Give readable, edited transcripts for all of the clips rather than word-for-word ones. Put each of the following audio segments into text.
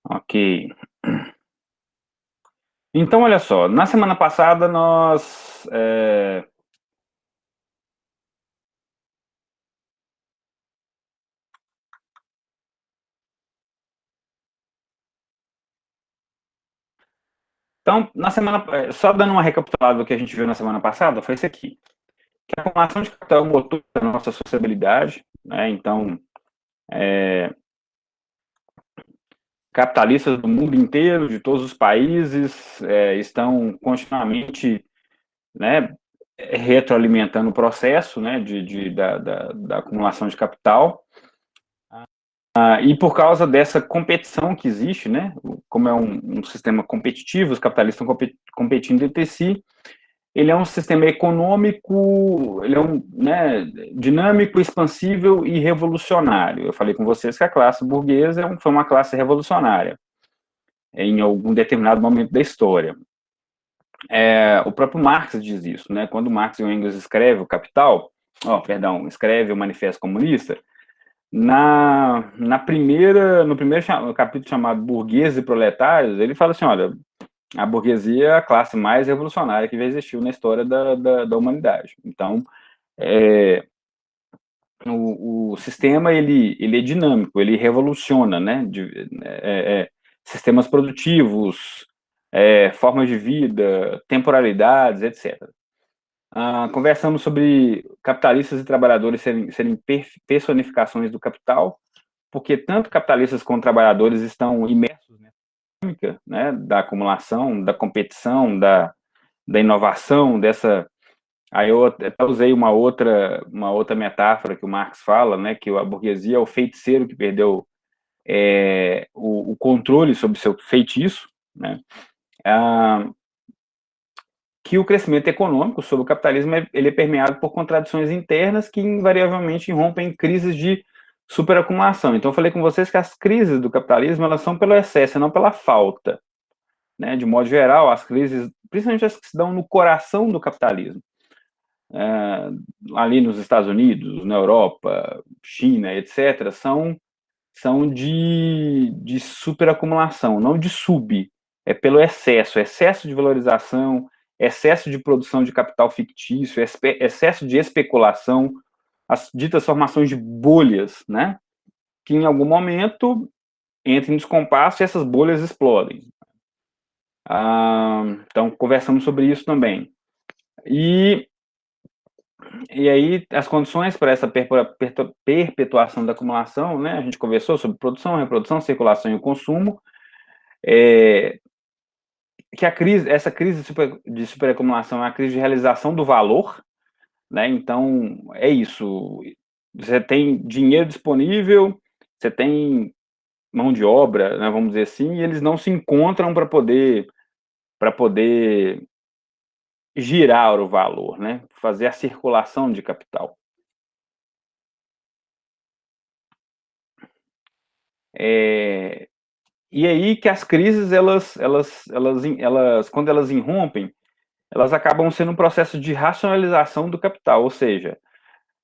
Ok. Então, olha só, na semana passada nós. Então, só dando uma recapitulada do que a gente viu na semana passada, foi isso aqui. Que a acumulação de capital é o motor da nossa sociabilidade, né? Então, capitalistas do mundo inteiro, de todos os países, estão continuamente, né, retroalimentando o processo, né, da acumulação de capital. E por causa dessa competição que existe, né, como é um sistema competitivo, os capitalistas estão competindo entre si, ele é um sistema econômico, ele é né, dinâmico, expansível e revolucionário. Eu falei com vocês que a classe burguesa foi uma classe revolucionária em algum determinado momento da história. O próprio Marx diz isso, né? Quando Marx e Engels escreve o Capital, escreve o Manifesto Comunista, no primeiro capítulo chamado Burgueses e Proletários, ele fala assim, olha, a burguesia é a classe mais revolucionária que já existiu na história da humanidade. Então, o sistema, ele é dinâmico, ele revoluciona, né? Sistemas produtivos, formas de vida, temporalidades, etc. Conversamos sobre capitalistas e trabalhadores serem personificações do capital, porque tanto capitalistas quanto trabalhadores estão imersos nessa dinâmica, né, da acumulação, da competição, da inovação, dessa. Aí eu até usei uma outra metáfora que o Marx fala, né, que a burguesia é o feiticeiro que perdeu o controle sobre seu feitiço, né, que o crescimento econômico sob o capitalismo ele é permeado por contradições internas que invariavelmente irrompem em crises de superacumulação. Então eu falei com vocês que as crises do capitalismo elas são pelo excesso, não pela falta, né? De modo geral, as crises, principalmente as que se dão no coração do capitalismo, ali nos Estados Unidos, na Europa, China, etc., são de superacumulação, não de sub. É pelo excesso de valorização, excesso de produção de capital fictício, excesso de especulação, as ditas formações de bolhas, né? Que em algum momento entram em descompasso e essas bolhas explodem. Então, conversamos sobre isso também. E aí, as condições para essa perpetuação da acumulação, né? A gente conversou sobre produção, reprodução, circulação e o consumo, que essa crise de superacumulação é a crise de realização do valor, né? Então, é isso. Você tem dinheiro disponível, você tem mão de obra, né, vamos dizer assim, e eles não se encontram para poder girar o valor, né? Fazer a circulação de capital. E aí que as crises, quando elas irrompem, elas acabam sendo um processo de racionalização do capital, ou seja,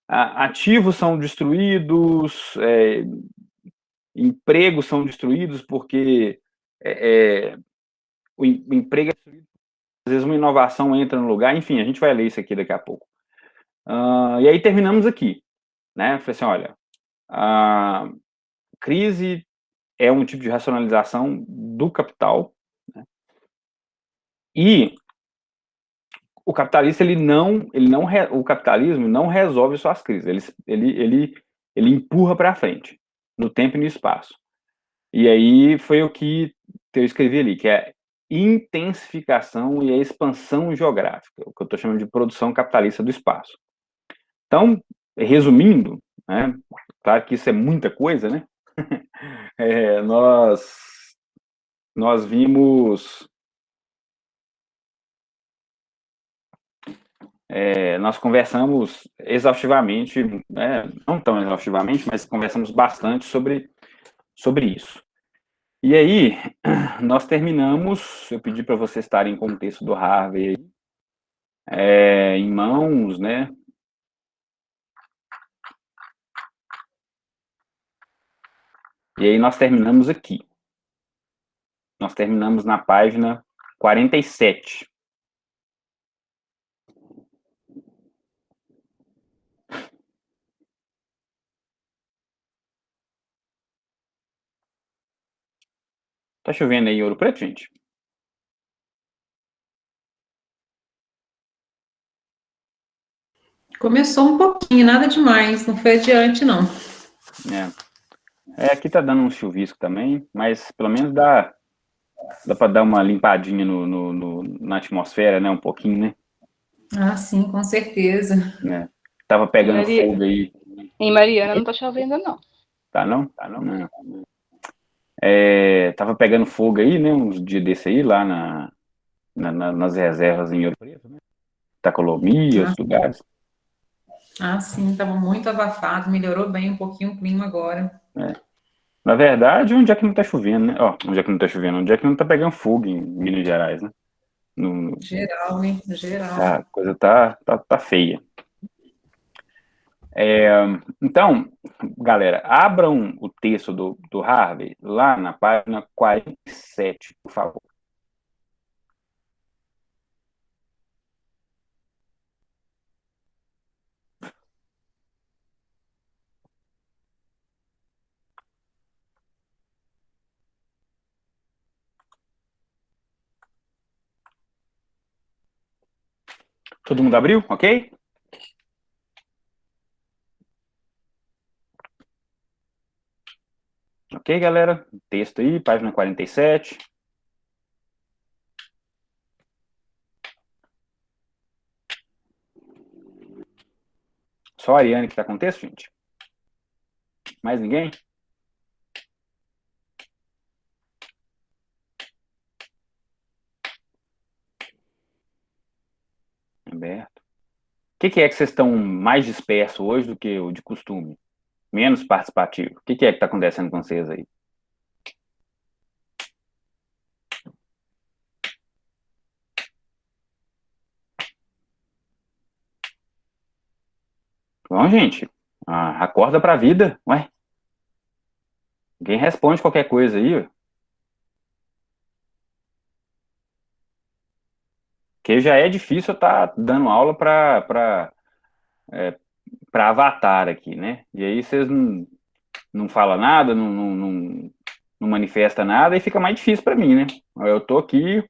ativos são destruídos, empregos são destruídos porque o emprego é destruído, às vezes uma inovação entra no lugar, enfim, a gente vai ler isso aqui daqui a pouco. E aí terminamos aqui, né? Falei assim, olha, a crise é um tipo de racionalização do capital, né? E o capitalista o capitalismo não resolve suas crises, ele empurra para frente no tempo e no espaço. E aí foi o que eu escrevi ali, que é intensificação e a expansão geográfica, o que eu estou chamando de produção capitalista do espaço. Então, resumindo, né, claro que isso é muita coisa, né? Nós vimos nós conversamos exaustivamente, né, não tão exaustivamente, mas conversamos bastante sobre isso. E aí, nós terminamos, eu pedi para vocês estarem com o texto do Harvey em mãos, né? E aí nós terminamos aqui. Nós terminamos na página 47. Tá chovendo aí em Ouro Preto, gente? Começou um pouquinho, nada demais, não foi adiante, não. Aqui tá dando um chuvisco também, mas pelo menos dá para dar uma limpadinha na atmosfera, né? Um pouquinho, né? Ah, sim, com certeza. Né? Tava Em, pegando Mari... fogo aí. em Mariana não tá chovendo, não. Tá não? Não. Tava pegando fogo aí, né? Uns dias desse aí, lá nas reservas em Ouro Preto, né? Itacolomi, Ah, outros lugares. sim, estava muito abafado, melhorou bem um pouquinho o clima agora. Na verdade, onde é que não tá chovendo, né? Ó, onde é que não tá chovendo? Onde é que não tá pegando fogo em Minas Gerais, né? Geral, hein? Geral. A coisa tá feia. Então, galera, abram o texto do Harvey lá na página 47, por favor. Todo mundo abriu? Ok? Ok, galera? Texto aí, página 47. Só a Ariane que tá com texto, gente? Mais ninguém? Aberto. O que é que vocês estão mais dispersos hoje do que o de costume? Menos participativo? O que é que tá acontecendo com vocês aí? Bom, gente, acorda pra vida, ué. Ninguém responde qualquer coisa aí, ué. Porque já é difícil eu estar dando aula para Avatar aqui, né? E aí vocês não falam nada, não manifesta nada e fica mais difícil para mim, né? Eu tô aqui.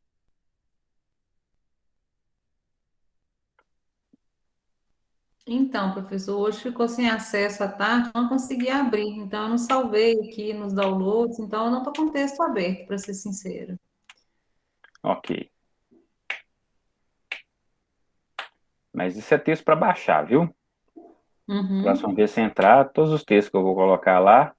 Então, professor, hoje ficou sem acesso à tarde, não consegui abrir, então eu não salvei aqui nos downloads, então eu não estou com o texto aberto, para ser sincero. Ok. Mas isso é texto para baixar, viu? Próxima Uhum. vez que você entrar, todos os textos que eu vou colocar lá,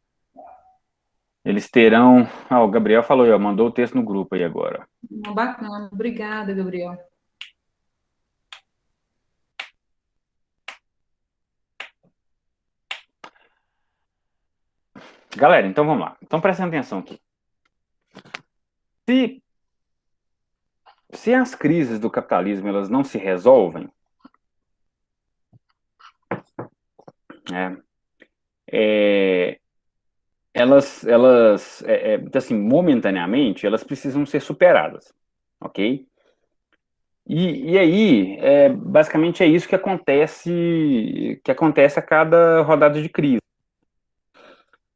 eles terão. Ah, o Gabriel falou aí, ó, mandou o texto no grupo aí agora. Bacana, obrigada, Gabriel. Galera, então vamos lá. Então prestem atenção aqui. Se, se as crises do capitalismo elas não se resolvem, né, é, assim, momentaneamente, elas precisam ser superadas, ok? E aí, basicamente é isso que acontece a cada rodada de crise.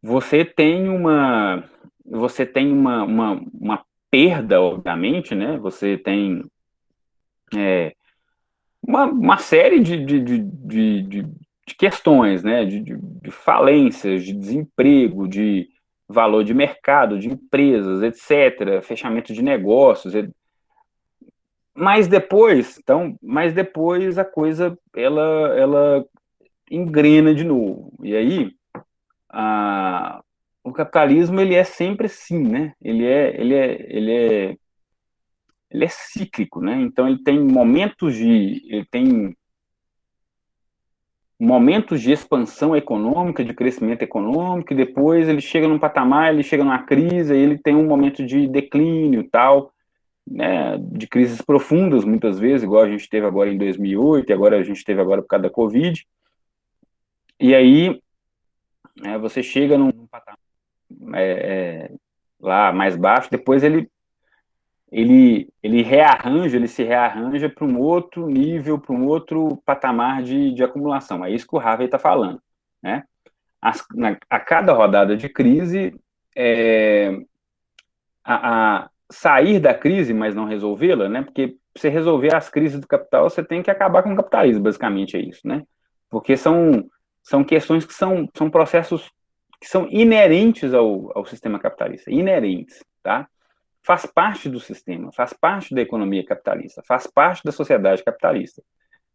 Você tem uma, você tem uma perda, obviamente, né? Você tem uma série de questões, né? De falências, de desemprego, de valor de mercado, de empresas, etc., fechamento de negócios. Mas depois a coisa ela engrena de novo. E aí a, o capitalismo ele é sempre assim, né? Ele é cíclico, né? Então ele tem momentos de expansão econômica, de crescimento econômico, e depois ele chega num patamar, ele chega numa crise, aí ele tem um momento de declínio, tal, né, de crises profundas, muitas vezes, igual a gente teve agora em 2008, e agora a gente teve agora por causa da Covid, e aí você chega num patamar é, lá mais baixo, depois ele ele se rearranja para um outro nível, para um outro patamar de acumulação. É isso que o Harvey está falando, né? A cada rodada de crise, é, sair da crise, mas não resolvê-la, né? Porque para você resolver as crises do capital, você tem que acabar com o capitalismo, basicamente é isso, né? Porque são questões que são processos que são inerentes ao sistema capitalista, inerentes, tá? Faz parte do sistema, faz parte da economia capitalista, faz parte da sociedade capitalista,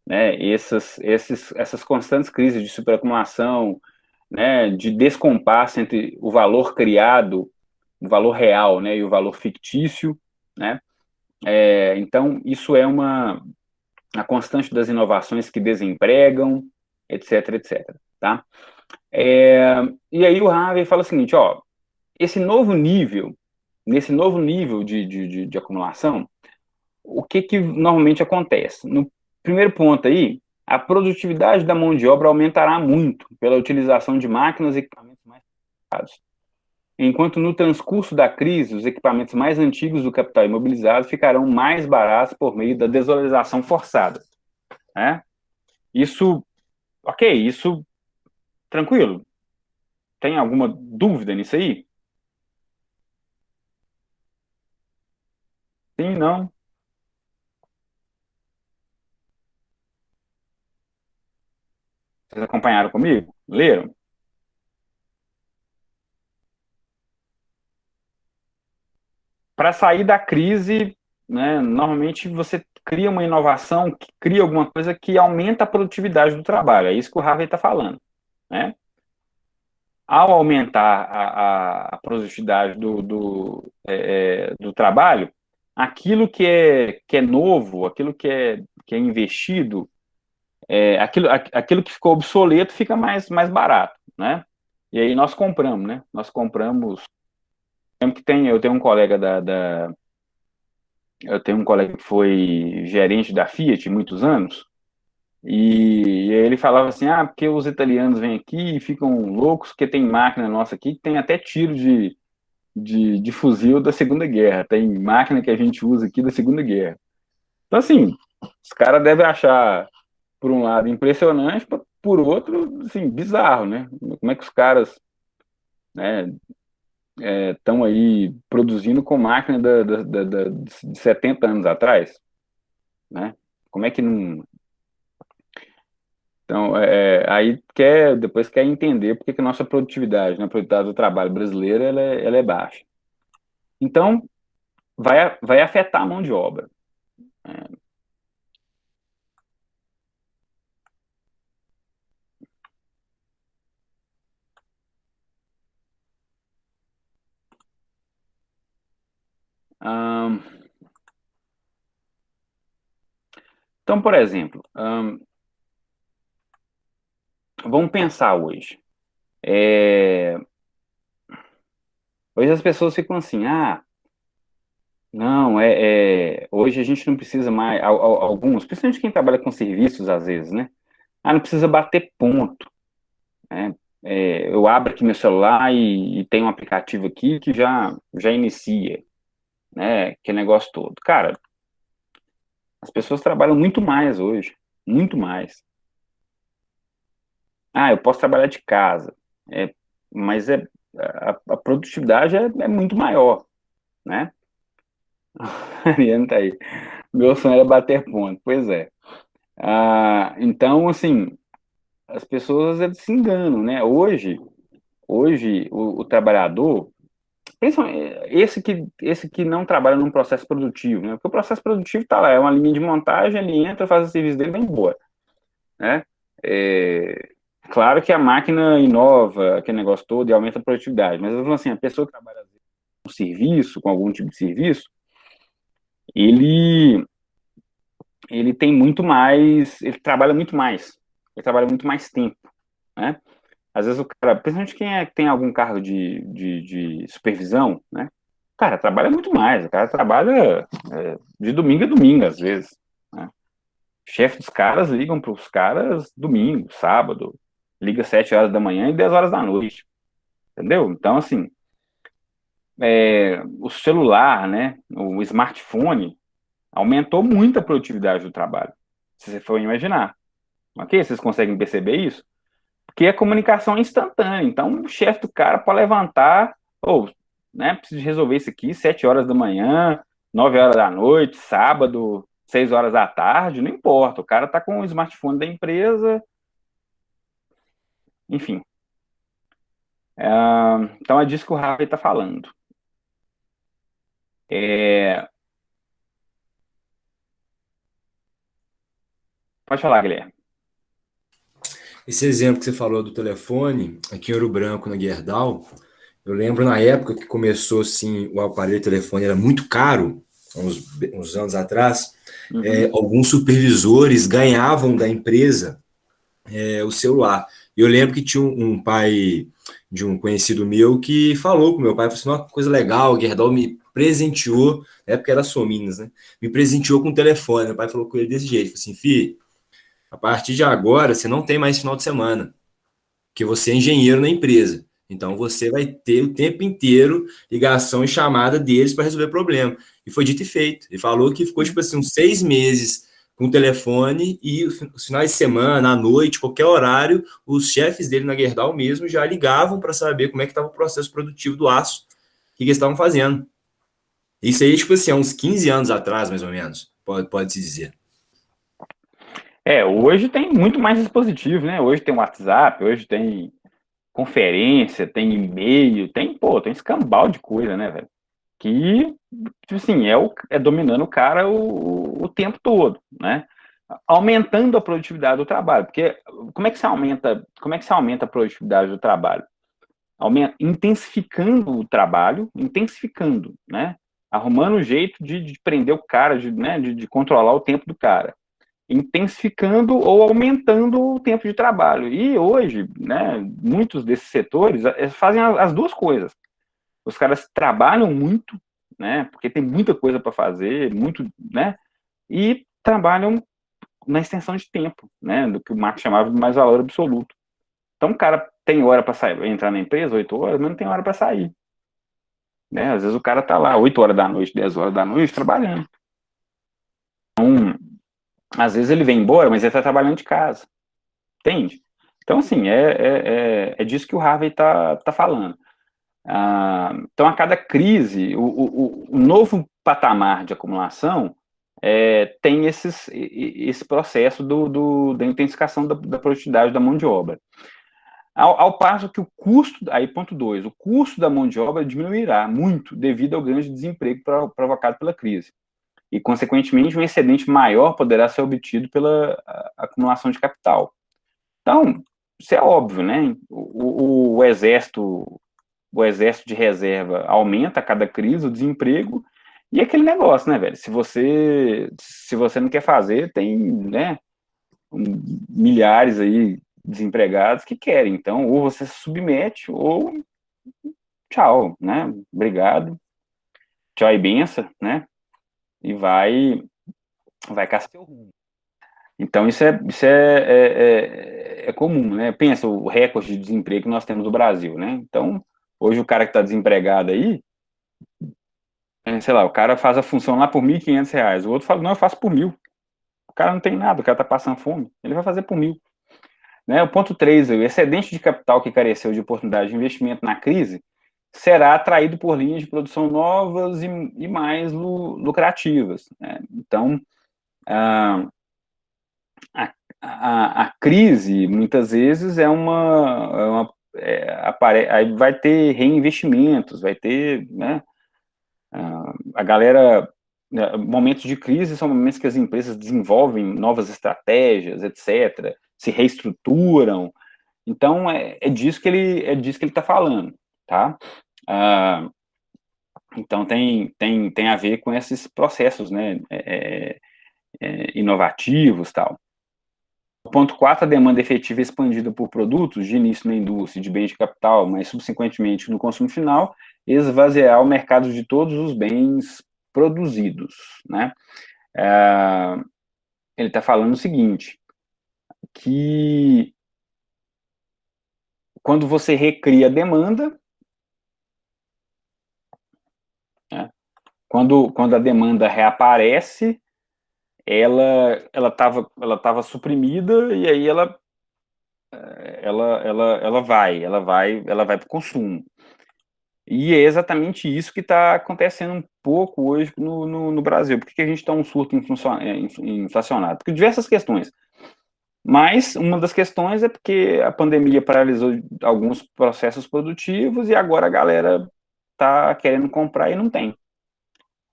né? Essas constantes crises de superacumulação, né? De descompasso entre o valor criado, o valor real, né? E o valor fictício, né? Então, isso é a constante das inovações que desempregam, etc, etc, tá? E aí o Harvey fala o seguinte, ó, nesse novo nível de acumulação, o que normalmente acontece? No primeiro ponto aí, a produtividade da mão de obra aumentará muito pela utilização de máquinas e equipamentos mais sofisticados. Enquanto no transcurso da crise, os equipamentos mais antigos do capital imobilizado ficarão mais baratos por meio da desvalorização forçada, né? Isso, ok, isso, tranquilo. Tem alguma dúvida nisso aí? Sim, não? Vocês acompanharam comigo? Leram? Para sair da crise, né, normalmente você cria uma inovação, cria alguma coisa que aumenta a produtividade do trabalho. É isso que o Harvey está falando, né? Ao aumentar a produtividade do trabalho, aquilo que é novo, aquilo que é investido, aquilo que ficou obsoleto fica mais barato, né? E aí nós compramos, né? Nós compramos. Eu tenho um colega eu tenho um colega que foi gerente da Fiat muitos anos, e ele falava assim, porque os italianos vêm aqui e ficam loucos, porque tem máquina nossa aqui que tem até tiro de fuzil da Segunda Guerra, tem máquina que a gente usa aqui da Segunda Guerra. Então, assim, os caras devem achar, por um lado, impressionante, por outro, assim, bizarro, né? Como é que os caras, né, estão aí produzindo com máquina de 70 anos atrás, né? Como é que não... Então, aí depois quer entender por que a nossa produtividade, né, a produtividade do trabalho brasileira, ela é baixa. Então, vai afetar a mão de obra. Então, por exemplo, vamos pensar hoje. Hoje as pessoas ficam assim, não, hoje a gente não precisa mais, alguns, principalmente quem trabalha com serviços às vezes, né? Não precisa bater ponto, né? Eu abro aqui meu celular e tem um aplicativo aqui que já inicia, né? Aquele negócio todo. Cara, as pessoas trabalham muito mais hoje, muito mais. Eu posso trabalhar de casa, mas a produtividade é muito maior, né? A Ariane tá aí. Meu sonho era bater ponto, pois é. Então, assim, as pessoas eles se enganam, né? Hoje o trabalhador, principalmente esse que não trabalha num processo produtivo, né? Porque o processo produtivo tá lá, é uma linha de montagem, ele entra, faz o serviço dele e vai embora, né? Claro que a máquina inova aquele negócio todo e aumenta a produtividade, mas eu falo assim, a pessoa que trabalha com serviço, com algum tipo de serviço, ele tem muito mais, ele trabalha muito mais tempo, né? Às vezes o cara, principalmente quem tem algum cargo de supervisão, né? Cara, trabalha muito mais, o cara trabalha de domingo a domingo, às vezes, né? O chefe dos caras ligam para os caras domingo, sábado, liga 7 horas da manhã e 10 horas da noite, entendeu? Então, assim, o celular, né, o smartphone, aumentou muito a produtividade do trabalho, se você for imaginar. Ok? Vocês conseguem perceber isso? Porque a comunicação é instantânea. Então, o chefe do cara pode levantar, ou, né, preciso resolver isso aqui 7 horas da manhã, 9 horas da noite, sábado, 6 horas da tarde, não importa. O cara tá com o smartphone da empresa, enfim. Então, é disso que o Harvey está falando. Pode falar, Guilherme. Esse exemplo que você falou do telefone, aqui em Ouro Branco, na Gerdau, eu lembro na época que começou assim, o aparelho de telefone era muito caro, uns anos atrás, Uhum. alguns supervisores ganhavam da empresa o celular. E eu lembro que tinha um pai de um conhecido meu que falou com meu pai, falou assim, uma coisa legal, o Gerdau me presenteou, na época era Sominas, né? Me presenteou com o telefone. Meu pai falou com ele desse jeito, falou assim, filho, a partir de agora você não tem mais final de semana, porque você é engenheiro na empresa. Então você vai ter o tempo inteiro ligação e chamada deles para resolver problema. E foi dito e feito. Ele falou que ficou tipo assim uns 6 meses com o telefone e os finais de semana, à noite, qualquer horário, os chefes dele na Gerdau mesmo já ligavam para saber como é que estava o processo produtivo do aço, o que eles estavam fazendo. Isso aí, tipo assim, há uns 15 anos atrás, mais ou menos, pode-se dizer. Hoje tem muito mais dispositivo, né? Hoje tem WhatsApp, hoje tem conferência, tem e-mail, tem escambau de coisa, né, velho? Que, tipo assim, é dominando o cara o tempo todo, né? Aumentando a produtividade do trabalho, porque como é que você aumenta a produtividade do trabalho? Intensificando o trabalho, né? Arrumando um jeito de prender o cara, de controlar o tempo do cara, intensificando ou aumentando o tempo de trabalho. E hoje, né, muitos desses setores fazem as duas coisas. Os caras trabalham muito, né, porque tem muita coisa para fazer, muito, né, e trabalham na extensão de tempo, né, do que o Marx chamava de mais valor absoluto. Então, o cara tem hora para sair, entrar na empresa, 8 horas, mas não tem hora para sair. Né? Às vezes o cara tá lá 8 horas da noite, 10 horas da noite, trabalhando. Então, às vezes ele vem embora, mas ele está trabalhando de casa. Entende? Então, assim, é disso que o Harvey tá falando. Então, a cada crise, o novo patamar de acumulação tem esse processo da intensificação da produtividade da mão de obra. Ao passo que o custo, aí ponto 2, o custo da mão de obra diminuirá muito devido ao grande desemprego provocado pela crise. E, consequentemente, um excedente maior poderá ser obtido pela acumulação de capital. Então, isso é óbvio, né? O exército de reserva aumenta a cada crise, o desemprego, e aquele negócio, né, velho? Se você não quer fazer, tem, né, milhares aí desempregados que querem. Então, ou você se submete, ou tchau, né? Obrigado, tchau e benção, né? E vai caçar seu rumo. Então, isso é comum, né? Pensa o recorde de desemprego que nós temos no Brasil, né? Então, hoje o cara que está desempregado aí, sei lá, o cara faz a função lá por R$ 1.500, o outro fala, não, eu faço por 1.000. O cara não tem nada, o cara está passando fome, ele vai fazer por 1.000. Né? O ponto 3, o excedente de capital que careceu de oportunidade de investimento na crise será atraído por linhas de produção novas e mais lucrativas. Né? Então, a crise, muitas vezes, aí vai ter reinvestimentos, vai ter, né, a galera, momentos de crise são momentos que as empresas desenvolvem novas estratégias, etc., se reestruturam. Então, é disso que ele está falando, tá? Então, tem a ver com esses processos, né, inovativos, tal. O ponto 4, a demanda efetiva expandida por produtos, de início na indústria, de bens de capital, mas subsequentemente no consumo final, esvaziar o mercado de todos os bens produzidos, né? Ele está falando o seguinte, que quando você recria a demanda, quando a demanda reaparece, ela estava suprimida e aí ela vai para o consumo. E é exatamente isso que está acontecendo um pouco hoje no Brasil. Por que a gente está um surto inflacionado? Por diversas questões. Mas uma das questões é porque a pandemia paralisou alguns processos produtivos e agora a galera está querendo comprar e não tem.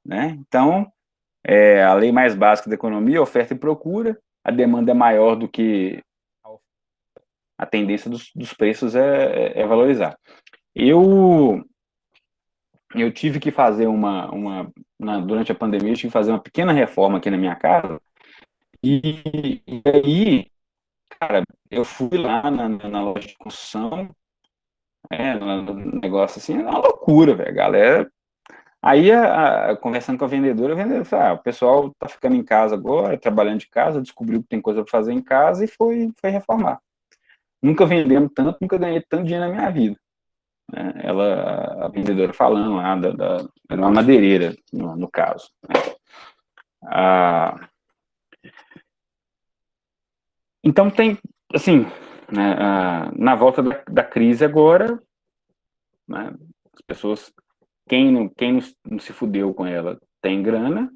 Né? Então, a lei mais básica da economia, oferta e procura, a demanda é maior do que a tendência dos preços é valorizar. Eu tive que fazer durante a pandemia, eu tive que fazer uma pequena reforma aqui na minha casa, e aí, cara, eu fui lá na loja de construção, no negócio assim, é uma loucura, velho, galera. Aí, conversando com a vendedora falou, o pessoal tá ficando em casa agora, trabalhando de casa, descobriu que tem coisa para fazer em casa e foi reformar. Nunca vendemos tanto, nunca ganhei tanto dinheiro na minha vida. A vendedora falando lá, era uma madeireira, no caso. Então, tem, assim, né, na volta da crise agora, né, as pessoas, quem não se fudeu com ela, tem grana,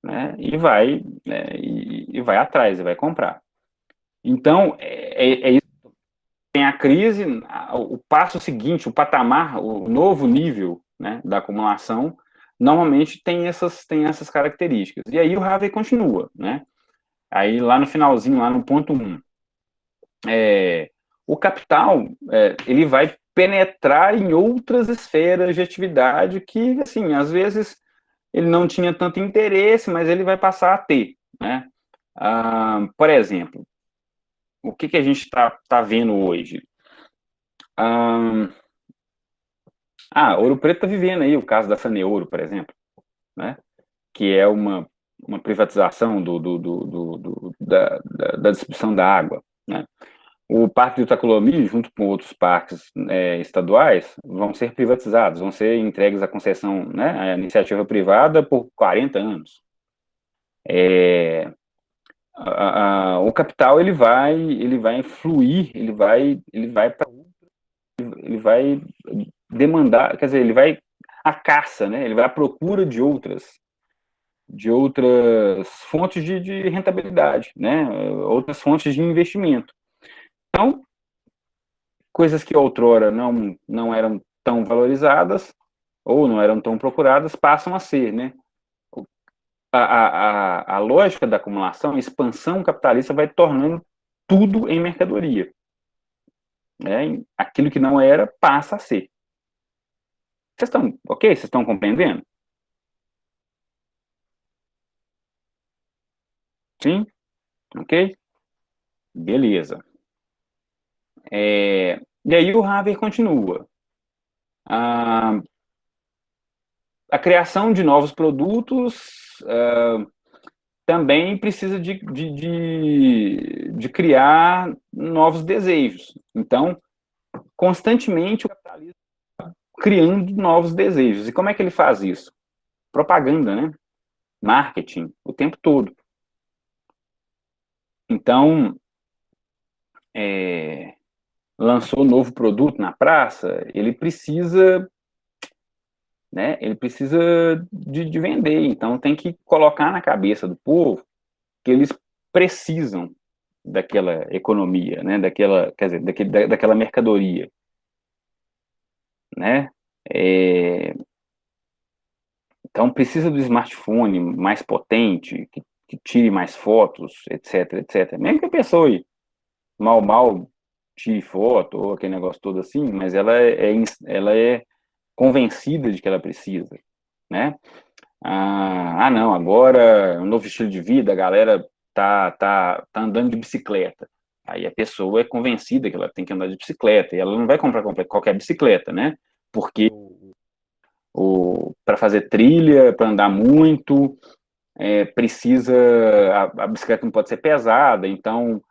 né, e vai atrás, e vai comprar. Então, isso. Tem a crise, o passo seguinte, o patamar, o novo nível, né, da acumulação, normalmente tem essas características. E aí o Harvey continua, né? Aí lá no finalzinho, lá no ponto 1, o capital, ele vai penetrar em outras esferas de atividade que, assim, às vezes ele não tinha tanto interesse, mas ele vai passar a ter, né? Por exemplo, o que a gente está vendo hoje? Ouro Preto está vivendo aí o caso da Saneouro, por exemplo, né? Que é uma privatização da distribuição da água, né? O Parque do Itacolomi, junto com outros parques estaduais, vão ser privatizados, vão ser entregues à concessão, né, à iniciativa privada por 40 anos. O capital ele vai fluir, ele vai demandar, quer dizer, ele vai à caça, né? Ele vai à procura de outras fontes de rentabilidade, né? Outras fontes de investimento. Então, coisas que outrora não eram tão valorizadas ou não eram tão procuradas passam a ser, né? A lógica da acumulação, a expansão capitalista vai tornando tudo em mercadoria. Né? Aquilo que não era passa a ser. Vocês estão ok? Vocês estão compreendendo? Sim? Ok? Beleza. E aí o Haber continua. A criação de novos produtos também precisa de criar novos desejos. Então, constantemente o capitalismo está criando novos desejos. E como é que ele faz isso? Propaganda, né? Marketing, o tempo todo. Então, lançou um novo produto na praça, ele precisa, né? Ele precisa de vender. Então, tem que colocar na cabeça do povo que eles precisam daquela economia, né? Quer dizer, daquela mercadoria, né? Então, precisa do smartphone mais potente, que tire mais fotos, etc, etc. Mesmo que a pessoa mal tire foto, ou aquele negócio todo assim, mas ela é convencida de que ela precisa, né? Não, agora um novo estilo de vida, a galera tá andando de bicicleta. Aí a pessoa é convencida que ela tem que andar de bicicleta, e ela não vai comprar qualquer bicicleta, né? Porque para fazer trilha, para andar muito, precisa, a bicicleta não pode ser pesada, então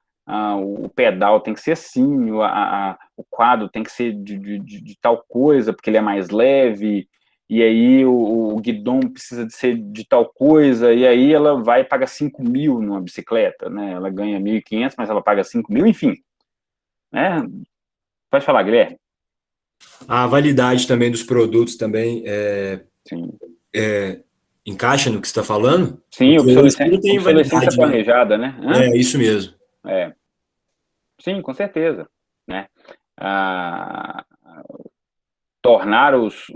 o pedal tem que ser assim, o quadro tem que ser de tal coisa, porque ele é mais leve, e aí o guidão precisa de ser de tal coisa, e aí ela vai e paga 5.000 numa bicicleta, né? Ela ganha 1.500, mas ela paga 5.000, enfim, né? Pode falar, Guilherme. A validade também dos produtos também Sim, encaixa no que você está falando? sim, Porque hoje tudo tem obsolescência validade, né? planejada, né? Hã? É, isso mesmo. É, sim, com certeza, né? Ah, tornar os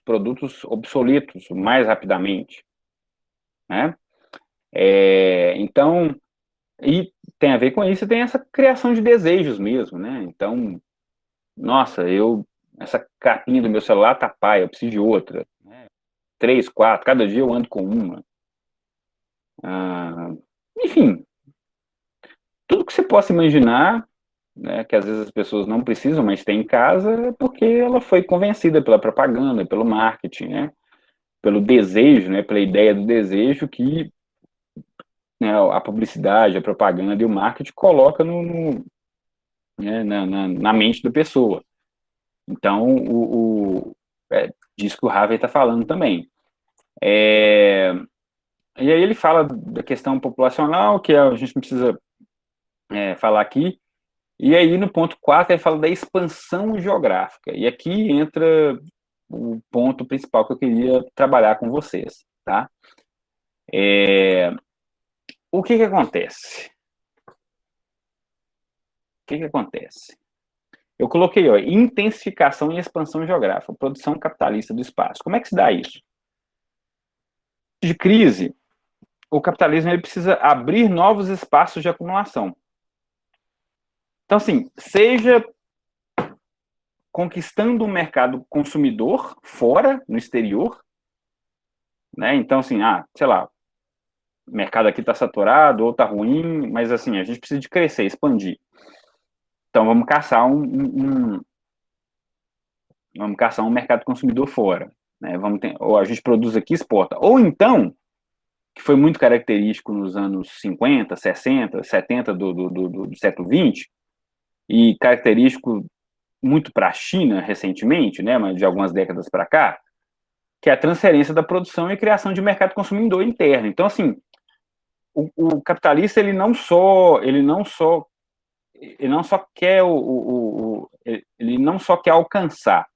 produtos obsoletos mais rapidamente, né? Então, e tem a ver com isso, tem essa criação de desejos mesmo, né? Então, nossa, essa capinha do meu celular tá paia, eu preciso de outra, né? 3, 4, cada dia eu ando com uma. Ah, enfim, tudo que você possa imaginar, né, que às vezes as pessoas não precisam, mas tem em casa, é porque ela foi convencida pela propaganda, pelo marketing, né? Pelo desejo, né? Pela ideia do desejo que, né, a publicidade, a propaganda e o marketing coloca né, na mente da pessoa. Então, disso que o Harvey está falando também. E aí ele fala da questão populacional, que a gente não precisa falar aqui, e aí no ponto 4 ele fala da expansão geográfica, e aqui entra o ponto principal que eu queria trabalhar com vocês, tá? O que acontece? O que acontece? Eu coloquei, ó, intensificação e expansão geográfica, produção capitalista do espaço. Como é que se dá isso? De crise, o capitalismo ele precisa abrir novos espaços de acumulação. Então, assim, seja conquistando um mercado consumidor fora, no exterior, né? Então, assim, sei lá, o mercado aqui está saturado ou está ruim, mas, assim, a gente precisa de crescer, expandir. Então, vamos caçar vamos caçar um mercado consumidor fora, né? Ou a gente produz aqui e exporta. Ou então, que foi muito característico nos anos 50, 60, 70 do século XX, e característico muito para a China recentemente, né, mas de algumas décadas para cá, que é a transferência da produção e criação de mercado consumidor interno. Então, assim, o capitalista ele não só quer ele não só quer alcançar,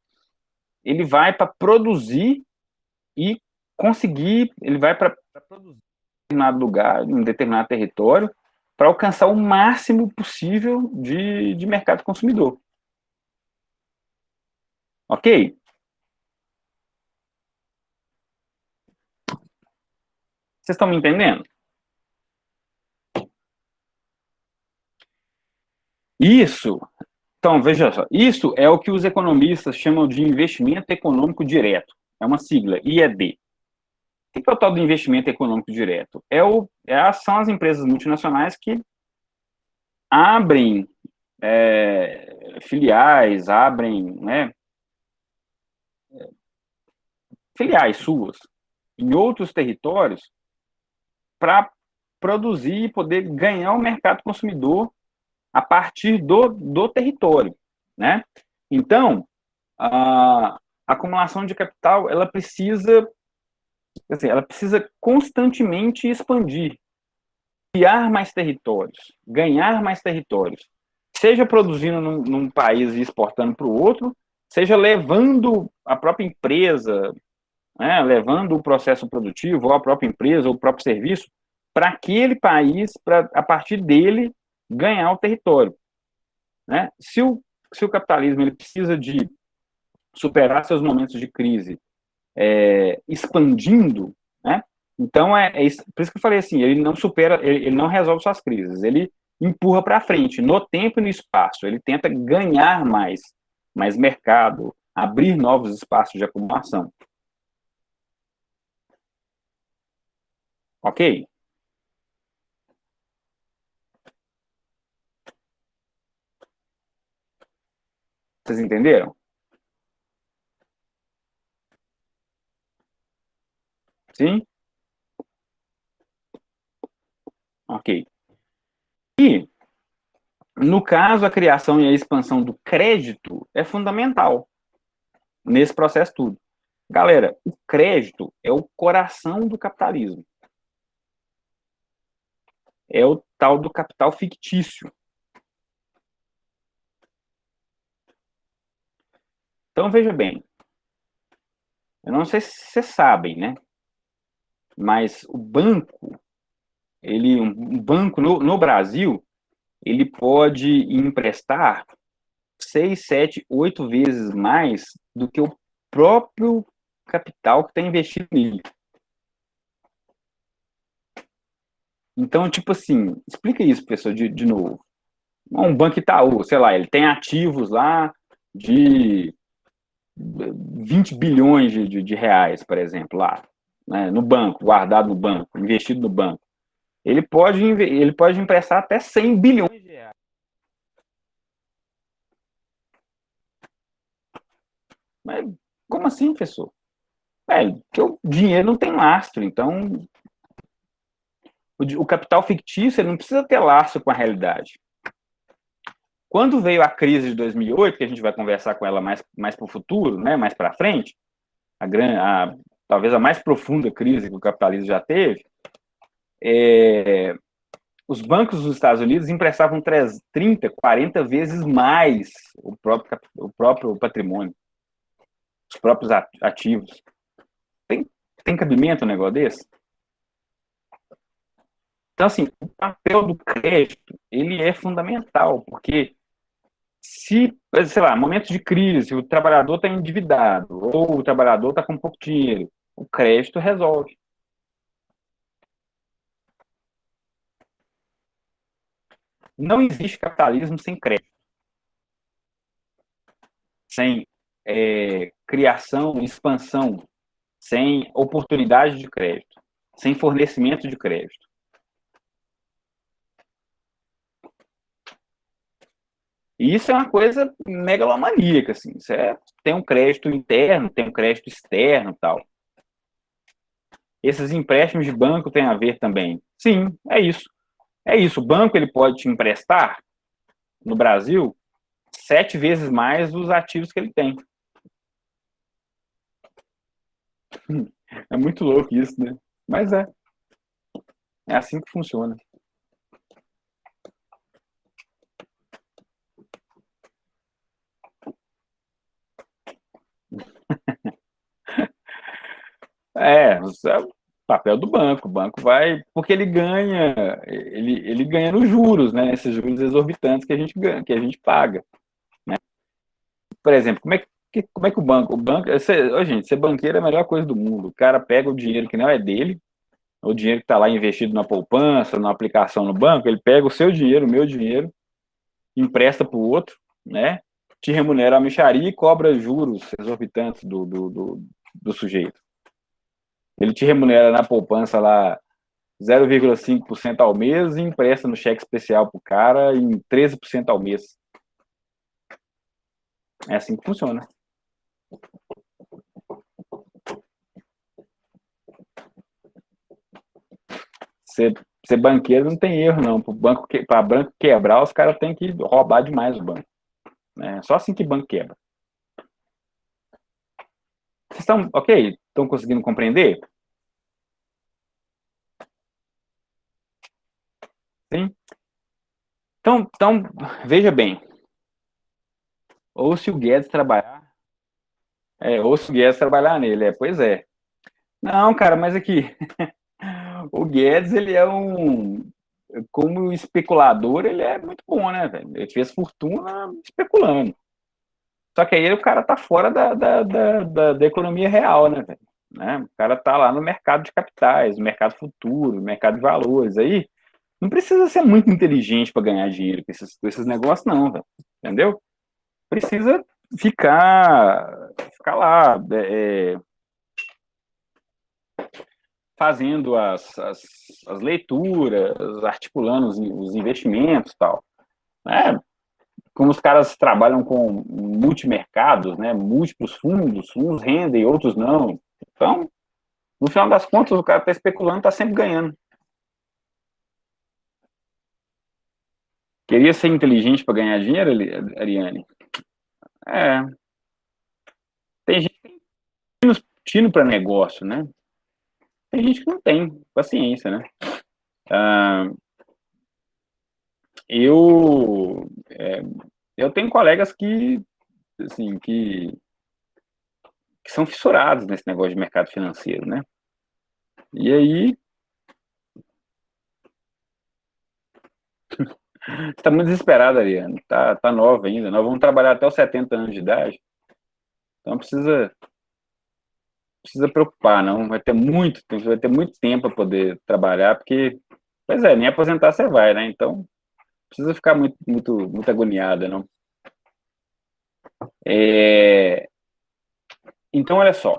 ele vai para produzir e conseguir, ele vai para produzir em determinado lugar, em determinado território, para alcançar o máximo possível de mercado consumidor. Ok? Vocês estão me entendendo? Isso, então, veja só, isso é o que os economistas chamam de investimento econômico direto. É uma sigla, IED. O que é o tal do investimento econômico direto? São as empresas multinacionais que abrem filiais, abrem, né, filiais suas em outros territórios para produzir e poder ganhar o mercado consumidor a partir do território, né? Então, a acumulação de capital, ela precisa constantemente expandir, criar mais territórios, ganhar mais territórios, seja produzindo num país e exportando para o outro, seja levando a própria empresa, né, levando o processo produtivo, ou a própria empresa, ou o próprio serviço, para aquele país, para a partir dele ganhar o território, né? Se o capitalismo ele precisa de superar seus momentos de crise expandindo, né? Então, por isso que eu falei assim, ele não supera, ele não resolve suas crises, ele empurra para frente, no tempo e no espaço, ele tenta ganhar mais mercado, abrir novos espaços de acumulação. Ok? Vocês entenderam? Sim? Ok. E, no caso, a criação e a expansão do crédito é fundamental nesse processo tudo. Galera, o crédito é o coração do capitalismo. É o tal do capital fictício. Então, veja bem, eu não sei se vocês sabem, né? Mas o banco, um banco no Brasil, ele pode emprestar 6, 7, 8 vezes mais do que o próprio capital que está investido nele. Então, tipo assim, explica isso, pessoal, de novo. Um banco Itaú, sei lá, ele tem ativos lá de 20 bilhões de reais, por exemplo, lá, né, no banco, guardado no banco, investido no banco. Ele pode emprestar até 100 bilhões de reais. Mas como assim, professor? Porque o dinheiro não tem lastro, então o capital fictício ele não precisa ter laço com a realidade. Quando veio a crise de 2008, que a gente vai conversar com ela mais para o futuro, né, mais para frente, talvez a mais profunda crise que o capitalismo já teve, os bancos dos Estados Unidos emprestavam 30, 40 vezes mais o próprio patrimônio, os próprios ativos. Tem cabimento um negócio desse? Então, assim, o papel do crédito, ele é fundamental, porque se, sei lá, momentos de crise, o trabalhador está endividado, ou o trabalhador está com pouco dinheiro, o crédito resolve. Não existe capitalismo sem crédito. Sem criação, expansão, sem oportunidade de crédito, sem fornecimento de crédito. E isso é uma coisa megalomaníaca, assim. Tem um crédito interno, tem um crédito externo, tal. Esses empréstimos de banco têm a ver também. Sim, é isso. É isso. O banco ele pode te emprestar no Brasil 7 vezes mais dos ativos que ele tem. É muito louco isso, né? Mas é assim que funciona. É o papel do banco. O banco vai, porque ele ganha nos juros, né? Esses juros exorbitantes que a gente ganha, que a gente paga, né? Por exemplo, como é que o banco, gente, ser banqueiro é a melhor coisa do mundo. O cara pega o dinheiro que não é dele, o dinheiro que está lá investido na poupança, na aplicação no banco, ele pega o seu dinheiro, o meu dinheiro, empresta para o outro, né? Te remunera a mixaria e cobra juros exorbitantes do sujeito. Ele te remunera na poupança lá 0,5% ao mês e empresta no cheque especial para o cara em 13% ao mês. É assim que funciona. Ser banqueiro não tem erro, não. Para banco quebrar, os caras têm que roubar demais o banco. Né? Só assim que banco quebra. Vocês estão, ok? Estão conseguindo compreender? Sim? Então, veja bem. Ou se o Guedes trabalhar, ou se o Guedes trabalhar nele, pois é. Não, cara, mas aqui, o Guedes, ele é como especulador, ele é muito bom, né, velho? Ele fez fortuna especulando. Só que aí o cara tá fora da economia real, né, velho? Né? O cara tá lá no mercado de capitais, no mercado futuro, no mercado de valores. Aí não precisa ser muito inteligente para ganhar dinheiro com esses negócios, não, velho. Entendeu? Precisa ficar lá fazendo as leituras, articulando os investimentos e tal. Né? Como os caras trabalham com multimercados, né? Múltiplos fundos, uns rendem, outros não. Então, no final das contas, o cara está especulando, está sempre ganhando. Queria ser inteligente para ganhar dinheiro, Ariane? Tem gente que partindo para negócio, né? Tem gente que não tem paciência, né? Eu tenho colegas que, assim, que são fissurados nesse negócio de mercado financeiro, né? E aí, você está muito desesperado, Ariane. Tá nova ainda. Nós vamos trabalhar até os 70 anos de idade. Então precisa preocupar, não. Vai ter muito tempo para poder trabalhar, porque, pois é, nem aposentar você vai, né? Então, precisa ficar muito agoniada, não. Então, olha só.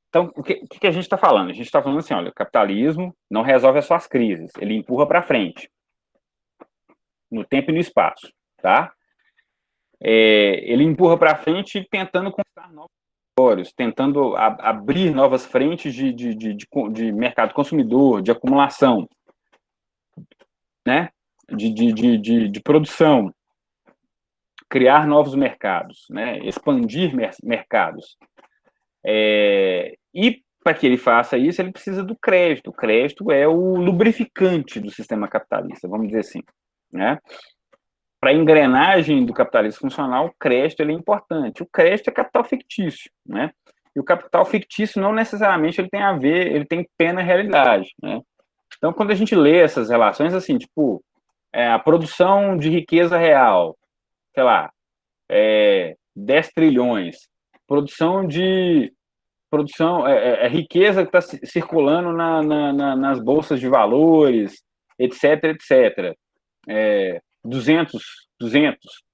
Então, o que a gente está falando? A gente está falando assim, olha, o capitalismo não resolve as suas crises, ele empurra para frente, no tempo e no espaço, tá? Ele empurra para frente tentando conquistar novos territórios, tentando abrir novas frentes de mercado consumidor, de acumulação, né? De produção, criar novos mercados, né? Expandir mercados. E para que ele faça isso, ele precisa do crédito. O crédito é o lubrificante do sistema capitalista, vamos dizer assim, né? Para a engrenagem do capitalismo funcional, o crédito ele é importante. O crédito é capital fictício, né? E o capital fictício não necessariamente ele tem pé na realidade, né? Então, quando a gente lê essas relações, assim, tipo, a produção de riqueza real, sei lá, 10 trilhões, riqueza que está circulando nas bolsas de valores, etc, etc. 200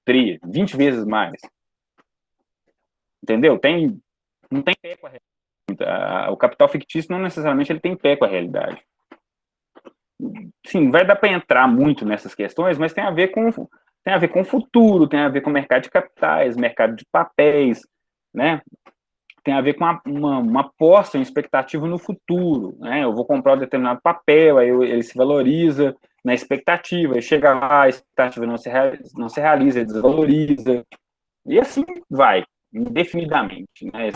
tri, 20 vezes mais. Entendeu? Não tem pé com a realidade. O capital fictício não necessariamente ele tem pé com a realidade. Sim, vai dar para entrar muito nessas questões, mas tem a ver com o futuro, tem a ver com o mercado de capitais, mercado de papéis, né? Tem a ver com uma aposta, uma expectativa no futuro, né? Eu vou comprar um determinado papel, aí ele se valoriza na expectativa, aí chega lá, a expectativa não se realiza, ele desvaloriza, e assim vai, indefinidamente, né?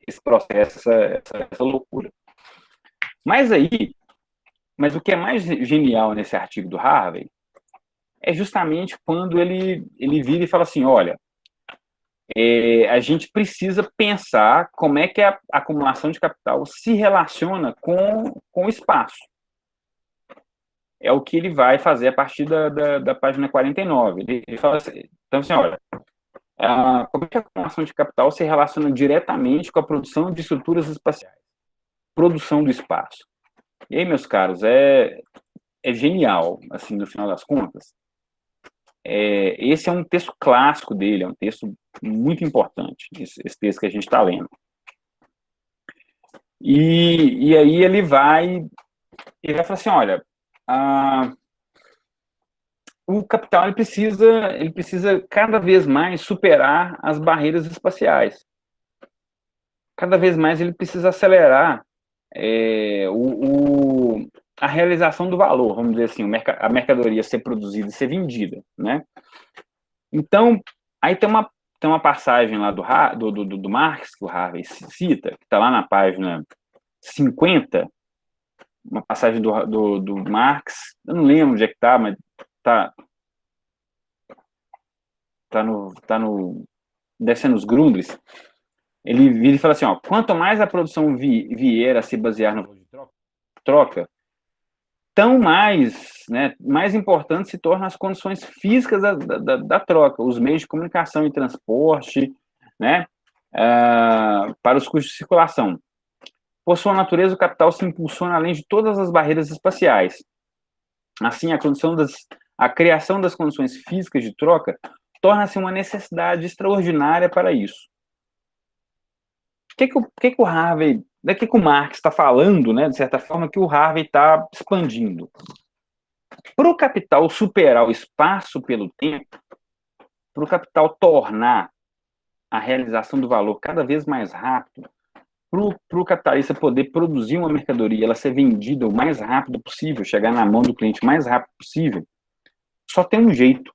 Esse processo, essa loucura. Mas o que é mais genial nesse artigo do Harvey é justamente quando ele vira e fala assim, olha, a gente precisa pensar como é que a acumulação de capital se relaciona com o espaço. É o que ele vai fazer a partir da página 49. Ele fala assim, então, assim, olha, como é que a acumulação de capital se relaciona diretamente com a produção de estruturas espaciais? Produção do espaço. E aí, meus caros, é genial, assim, no final das contas. Esse é um texto clássico dele, é um texto muito importante, esse texto que a gente está lendo. E aí ele vai falar assim, olha, o capital ele precisa cada vez mais superar as barreiras espaciais. Cada vez mais ele precisa acelerar a realização do valor, vamos dizer assim, a mercadoria ser produzida e ser vendida, né? Então, aí tem uma passagem lá do Marx, que o Harvey cita, que está lá na página 50, uma passagem do Marx, eu não lembro onde é que está, mas tá deve ser nos Grundrisse. Ele vira e fala assim, ó, quanto mais a produção vier a se basear no valor de troca, tão mais importante se tornam as condições físicas da troca, os meios de comunicação e transporte, né, para os custos de circulação. Por sua natureza, o capital se impulsiona além de todas as barreiras espaciais. Assim, a criação das condições físicas de troca torna-se uma necessidade extraordinária para isso. O que o Harvey, daqui que o Marx está falando, né, de certa forma, que o Harvey está expandindo? Para o capital superar o espaço pelo tempo, para o capital tornar a realização do valor cada vez mais rápido, para o capitalista poder produzir uma mercadoria, ela ser vendida o mais rápido possível, chegar na mão do cliente o mais rápido possível, só tem um jeito: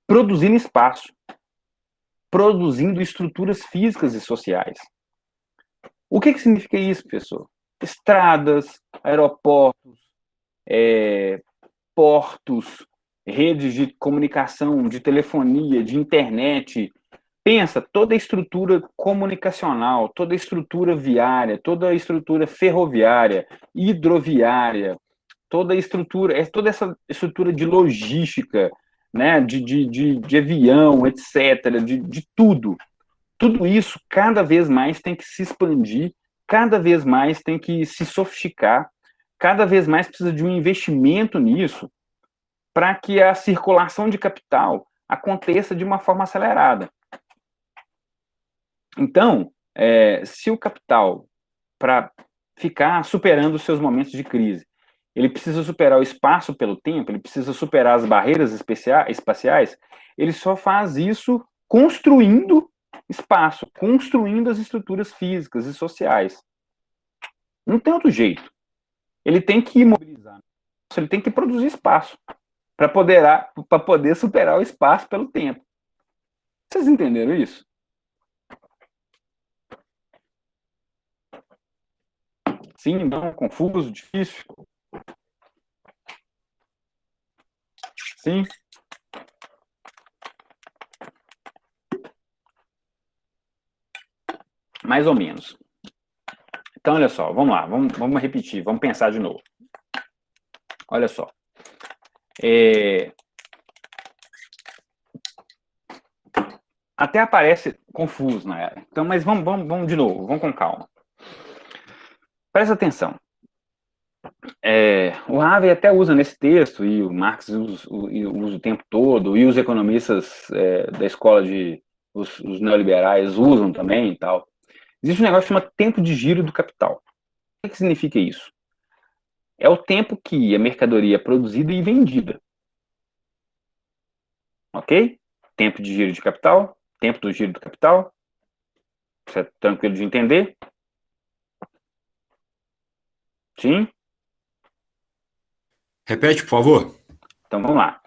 produzir no espaço. produzindo estruturas físicas e sociais. O que significa isso, professor? Estradas, aeroportos, portos, redes de comunicação, de telefonia, de internet. Pensa, toda a estrutura comunicacional, toda a estrutura viária, toda a estrutura ferroviária, hidroviária, toda essa estrutura de logística, né, de avião, etc., de tudo. Tudo isso cada vez mais tem que se expandir, cada vez mais tem que se sofisticar, cada vez mais precisa de um investimento nisso para que a circulação de capital aconteça de uma forma acelerada. Então, se o capital, para ficar superando os seus momentos de crise, ele precisa superar o espaço pelo tempo, ele precisa superar as barreiras espaciais, ele só faz isso construindo espaço, construindo as estruturas físicas e sociais. Não tem outro jeito. Ele tem que imobilizar, ele tem que produzir espaço para poder superar o espaço pelo tempo. Vocês entenderam isso? Sim, não, confuso, difícil? Sim? Mais ou menos. Então, olha só, vamos lá, vamos repetir, vamos pensar de novo. Olha só. Até aparece confuso na era. Então, mas vamos de novo, vamos com calma. Presta atenção. O Harvey até usa nesse texto, e o Marx usa o tempo todo, e os economistas da escola os neoliberais usam também e tal. Existe um negócio que chama tempo de giro do capital. O que significa isso? É o tempo que a mercadoria é produzida e vendida. Ok? Tempo de giro de capital, tempo do giro do capital. Isso é tranquilo de entender? Sim? Repete, por favor. Então, vamos lá.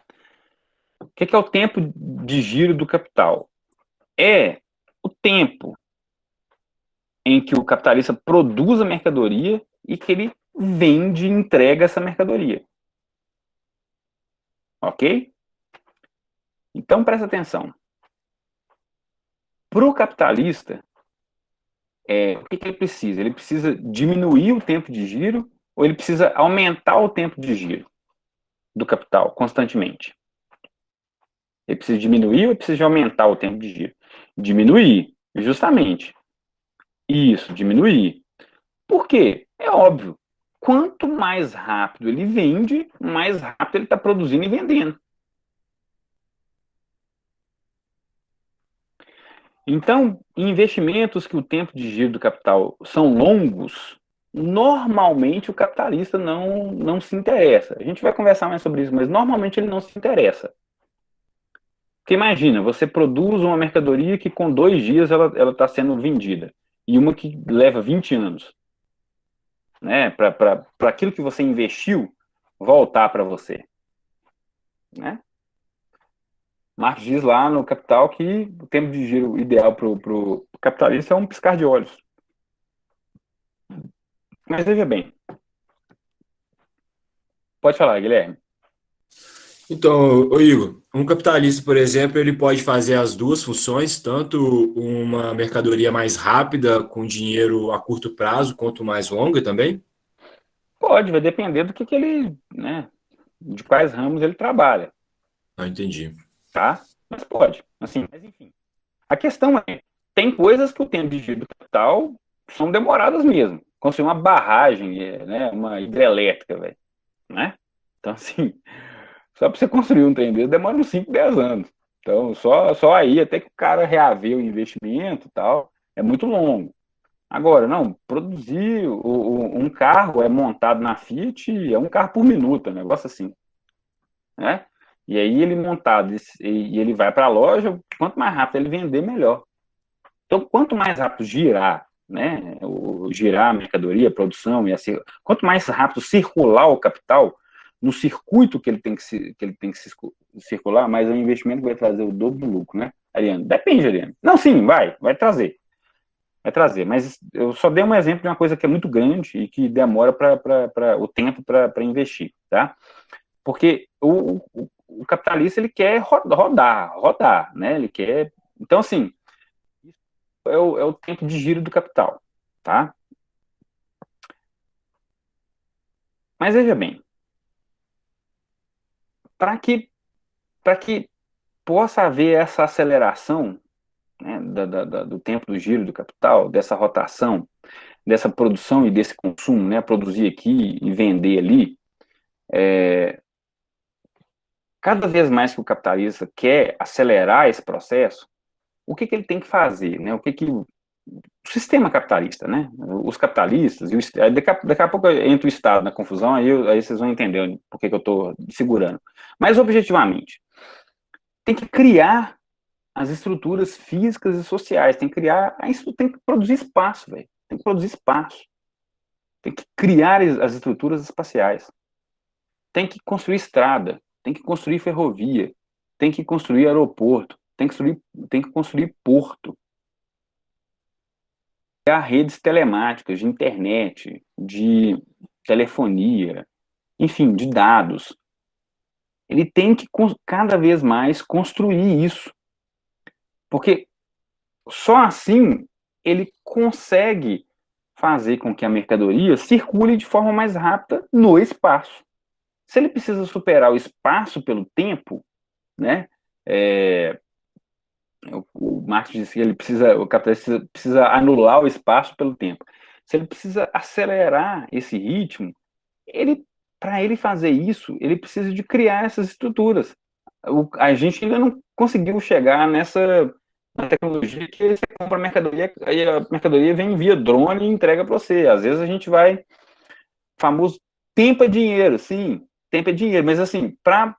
O que é o tempo de giro do capital? É o tempo em que o capitalista produz a mercadoria e que ele vende e entrega essa mercadoria. Ok? Então, presta atenção. Para o capitalista, o que ele precisa? Ele precisa diminuir o tempo de giro ou ele precisa aumentar o tempo de giro do capital constantemente? Ele precisa diminuir ou ele precisa aumentar o tempo de giro? Diminuir, justamente. Isso, diminuir. Por quê? É óbvio. Quanto mais rápido ele vende, mais rápido ele está produzindo e vendendo. Então, em investimentos que o tempo de giro do capital são longos, normalmente o capitalista não se interessa. A gente vai conversar mais sobre isso, mas normalmente ele não se interessa. Porque imagina, você produz uma mercadoria que com 2 dias ela está sendo vendida, e uma que leva 20 anos. Né, para aquilo que você investiu voltar para você. Né? Marx diz lá no Capital que o tempo de giro ideal para o capitalista é um piscar de olhos. Mas veja bem. Pode falar, Guilherme. Então, Igor, um capitalista, por exemplo, ele pode fazer as duas funções, tanto uma mercadoria mais rápida, com dinheiro a curto prazo, quanto mais longa também? Pode, vai depender do que ele, né, de quais ramos ele trabalha. Ah, entendi. Tá? Mas pode. Assim, mas enfim. A questão é, tem coisas que o tempo de giro do capital são demoradas mesmo. Como se uma barragem, né, uma hidrelétrica, velho. Né? Então, assim, só para você construir um trem desse demora uns 5, 10 anos. Então, só aí, até que o cara reaver o investimento e tal, é muito longo. Agora, não, produzir um carro é montado na Fiat, é um carro por minuto, é um negócio assim. Né? E aí ele montado e ele vai para a loja, quanto mais rápido ele vender, melhor. Então, quanto mais rápido girar, né, girar a mercadoria, a produção, quanto mais rápido circular o capital no circuito que ele tem que circular, mas é um investimento que vai trazer o dobro do lucro, né, Ariane? Depende, Ariane. Não, sim, vai trazer. Vai trazer, mas eu só dei um exemplo de uma coisa que é muito grande e que demora o tempo para investir, tá? Porque o capitalista, ele quer rodar, né? Ele quer... Então, assim, é o tempo de giro do capital, tá? Mas veja bem, para que possa haver essa aceleração, né, do tempo do giro do capital, dessa rotação, dessa produção e desse consumo, né, produzir aqui e vender ali, cada vez mais que o capitalista quer acelerar esse processo, o que ele tem que fazer, né? O sistema capitalista, né? Os capitalistas, daqui a pouco entra o Estado na confusão, aí vocês vão entender por que eu estou segurando. Mas, objetivamente, tem que criar as estruturas físicas e sociais, tem que produzir espaço, velho. Tem que produzir espaço. Tem que criar as estruturas espaciais. Tem que construir estrada, tem que construir ferrovia, tem que construir aeroporto, tem que construir porto. Há redes telemáticas, de internet, de telefonia, enfim, de dados. Ele tem que cada vez mais construir isso. Porque só assim ele consegue fazer com que a mercadoria circule de forma mais rápida no espaço. Se ele precisa superar o espaço pelo tempo, né? O Marx disse que o capitalista precisa anular o espaço pelo tempo. Se ele precisa acelerar esse ritmo, para ele fazer isso, ele precisa de criar essas estruturas. A gente ainda não conseguiu chegar na tecnologia que você compra a mercadoria, aí a mercadoria vem via drone e entrega para você. Às vezes a gente vai, famoso, tempo é dinheiro, sim, tempo é dinheiro, mas assim, para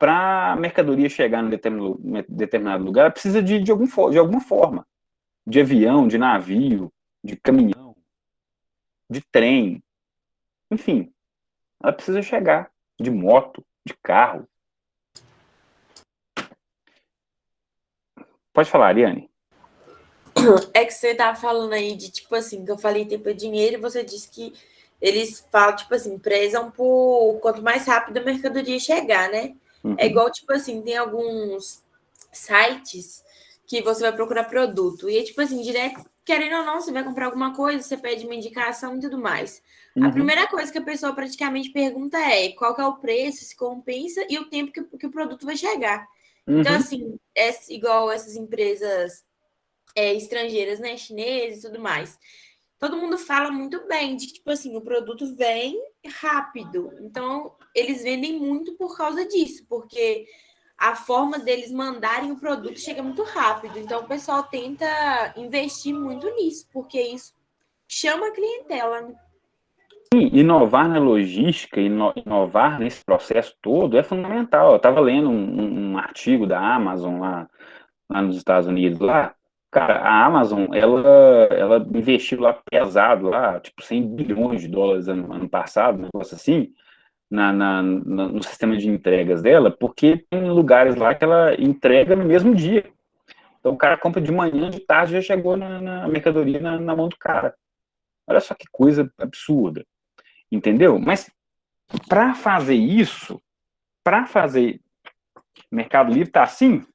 a mercadoria chegar em determinado lugar, precisa de alguma forma, de avião, de navio, de caminhão, de trem, enfim, ela precisa chegar, de moto, de carro. Pode falar, Ariane. É que você tava falando aí de, tipo assim, que eu falei tempo é dinheiro, e você disse que eles falam, tipo assim, prezam por quanto mais rápido a mercadoria chegar, né? Uhum. É igual, tipo assim, tem alguns sites que você vai procurar produto, e é tipo assim, direto, querendo ou não, você vai comprar alguma coisa, você pede uma indicação e tudo mais. Uhum. A primeira coisa que a pessoa praticamente pergunta é qual que é o preço, se compensa, e o tempo que o produto vai chegar. Uhum. Então, assim, é igual essas empresas estrangeiras, né, chineses e tudo mais. Todo mundo fala muito bem de que, tipo assim, o produto vem rápido. Então, eles vendem muito por causa disso, porque a forma deles mandarem o produto chega muito rápido. Então, o pessoal tenta investir muito nisso, porque isso chama a clientela, né? Sim, inovar na logística, inovar nesse processo todo é fundamental. Eu estava lendo um artigo da Amazon lá nos Estados Unidos, lá. Cara, a Amazon, ela investiu lá pesado, lá, tipo, 100 bilhões de dólares ano passado, um negócio assim, no sistema de entregas dela, porque tem lugares lá que ela entrega no mesmo dia. Então, o cara compra de manhã, de tarde, já chegou na mercadoria na mão do cara. Olha só que coisa absurda, entendeu? Mas, para fazer isso, Mercado Livre tá assim,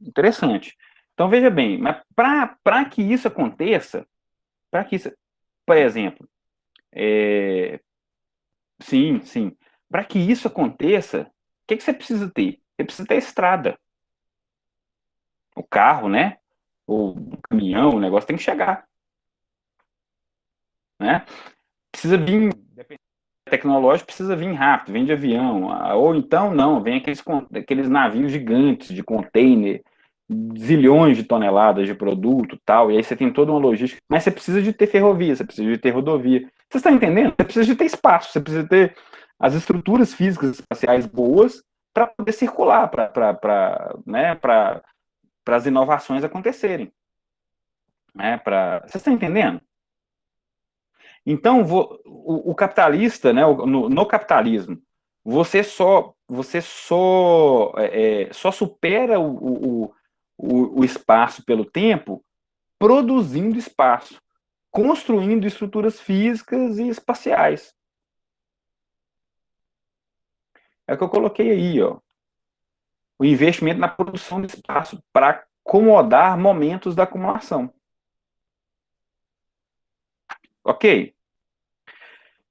interessante. Então, veja bem, mas para que isso aconteça, por exemplo, sim, para que isso aconteça, o que você precisa ter? Você precisa ter estrada. O carro, né? O caminhão, o negócio tem que chegar. Né? Precisa vir, tecnológico precisa vir rápido, vem de avião, ou então não, vem aqueles navios gigantes de container, zilhões de toneladas de produto, tal, e aí você tem toda uma logística, mas você precisa de ter ferrovia, você precisa de ter rodovia. Vocês estão entendendo? Você precisa de ter espaço, você precisa ter as estruturas físicas espaciais boas para poder circular, para as inovações acontecerem. Né? Vocês estão entendendo? Então, o capitalista, né, no capitalismo, só supera o espaço pelo tempo produzindo espaço, construindo estruturas físicas e espaciais. É o que eu coloquei aí, ó. O investimento na produção de espaço para acomodar momentos da acumulação. Ok?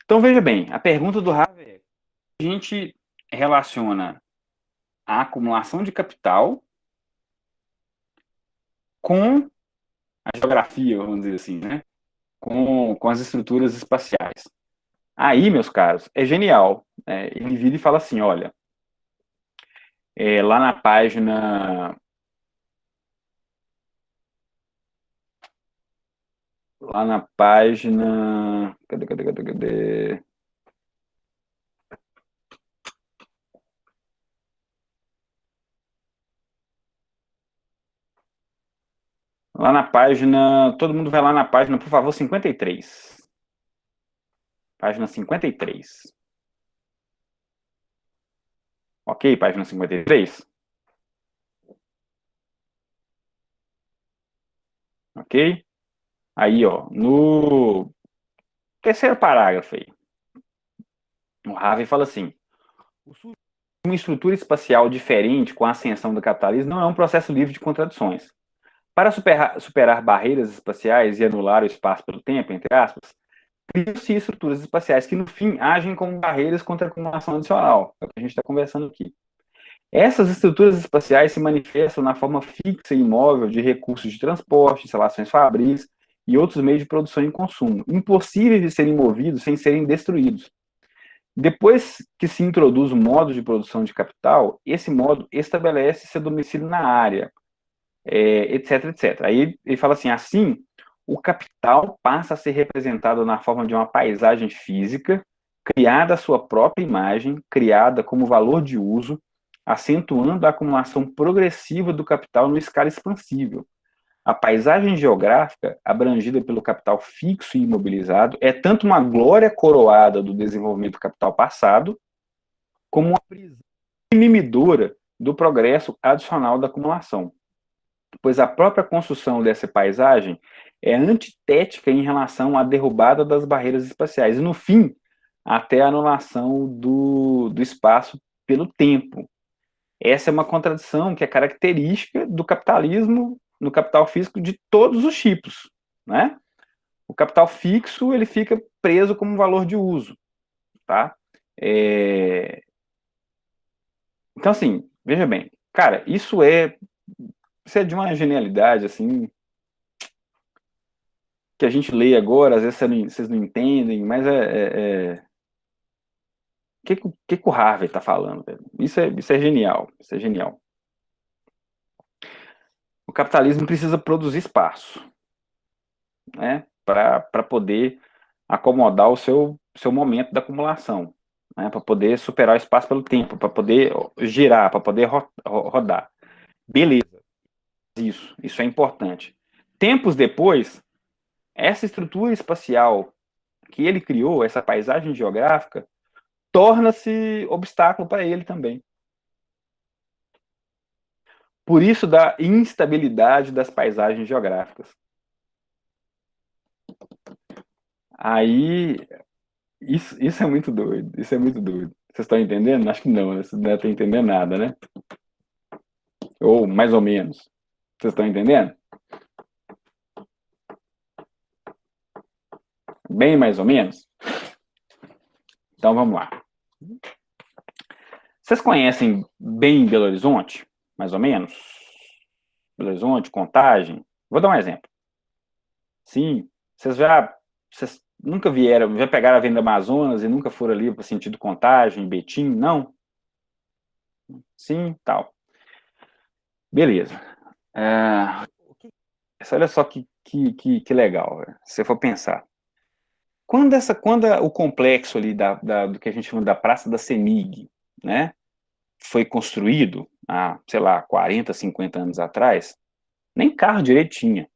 Então, veja bem, a pergunta do Harvey é: a gente relaciona a acumulação de capital com a geografia, vamos dizer assim, né? Com as estruturas espaciais. Aí, meus caros, é genial. Ele vira e fala assim, olha, lá na página... Cadê? Lá na página... Todo mundo vai lá na página, por favor, 53. Página 53. Ok, página 53? Ok? Aí, ó, no terceiro parágrafo aí, o Harvey fala assim: uma estrutura espacial diferente com a ascensão do capitalismo não é um processo livre de contradições. Para superar barreiras espaciais e anular o espaço pelo tempo, entre aspas, criam-se estruturas espaciais que, no fim, agem como barreiras contra a acumulação adicional. É o que a gente está conversando aqui. Essas estruturas espaciais se manifestam na forma fixa e imóvel de recursos de transporte, instalações fabris e outros meios de produção e consumo, impossíveis de serem movidos sem serem destruídos. Depois que se introduz o modo de produção de capital, esse modo estabelece seu domicílio na área, etc, etc. Aí ele fala assim, o capital passa a ser representado na forma de uma paisagem física, criada à sua própria imagem, criada como valor de uso, acentuando a acumulação progressiva do capital numa escala expansível. A paisagem geográfica, abrangida pelo capital fixo e imobilizado, é tanto uma glória coroada do desenvolvimento do capital passado, como uma prisão inibidora do progresso adicional da acumulação. Pois a própria construção dessa paisagem é antitética em relação à derrubada das barreiras espaciais, e, no fim, até a anulação do espaço pelo tempo. Essa é uma contradição que é característica do capitalismo, no capital físico, de todos os tipos, né? O capital fixo, ele fica preso como valor de uso, tá? Então, assim, veja bem, cara, isso é de uma genialidade, assim, que a gente lê agora, às vezes vocês não entendem, mas o que o Harvey está falando, velho? Isso é genial, isso é genial. O capitalismo precisa produzir espaço, né, para poder acomodar o seu momento da acumulação, né, para poder superar o espaço pelo tempo, para poder girar, para poder rodar. Beleza, isso é importante. Tempos depois, essa estrutura espacial que ele criou, essa paisagem geográfica, torna-se obstáculo para ele também. Por isso da instabilidade das paisagens geográficas. Aí, isso é muito doido, isso é muito doido. Vocês estão entendendo? Acho que não, vocês não estão entendendo nada, né? Ou mais ou menos. Vocês estão entendendo? Bem mais ou menos? Então vamos lá. Vocês conhecem bem Belo Horizonte? Mais ou menos? Belo Horizonte, Contagem? Vou dar um exemplo. Sim, vocês nunca vieram, já pegaram a Avenida Amazonas e nunca foram ali para o sentido Contagem, Betim? Não? Sim, tal. Beleza. Olha só que legal, véio, se você for pensar. Quando o complexo ali do que a gente chama da Praça da CEMIG, né, foi construído há, sei lá, 40, 50 anos atrás, nem carro direito tinha.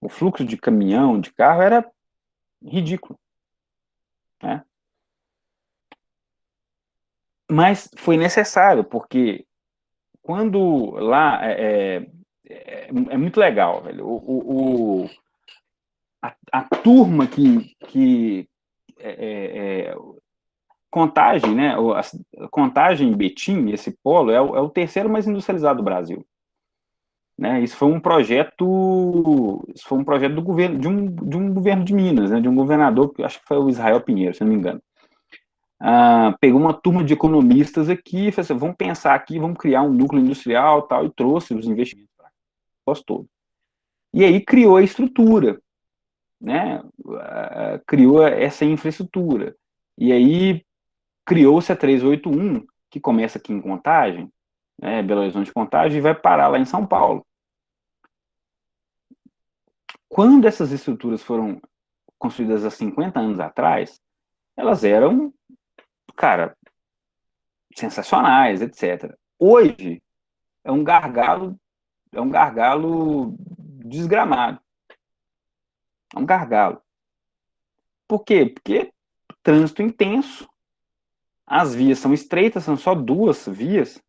O fluxo de caminhão, de carro, era ridículo. né? Mas foi necessário, porque quando lá é muito legal, velho. A turma que Contagem, né? A Contagem Betim, esse polo, é o terceiro mais industrializado do Brasil. Né? Isso foi um projeto do governo, de um governo de Minas, né? De um governador, que acho que foi o Israel Pinheiro, se não me engano. Pegou uma turma de economistas aqui e falou assim, vamos pensar aqui, vamos criar um núcleo industrial tal, e trouxe os investimentos para o todo. E aí criou a estrutura, né? Criou essa infraestrutura. E aí criou-se a 381, que começa aqui em Contagem, né, Belo Horizonte Contagem, e vai parar lá em São Paulo. Quando essas estruturas foram construídas há 50 anos atrás, elas eram, cara, sensacionais, etc. Hoje é um gargalo desgramado. É um gargalo. Por quê? Porque trânsito intenso, as vias são estreitas, são só 2 vias.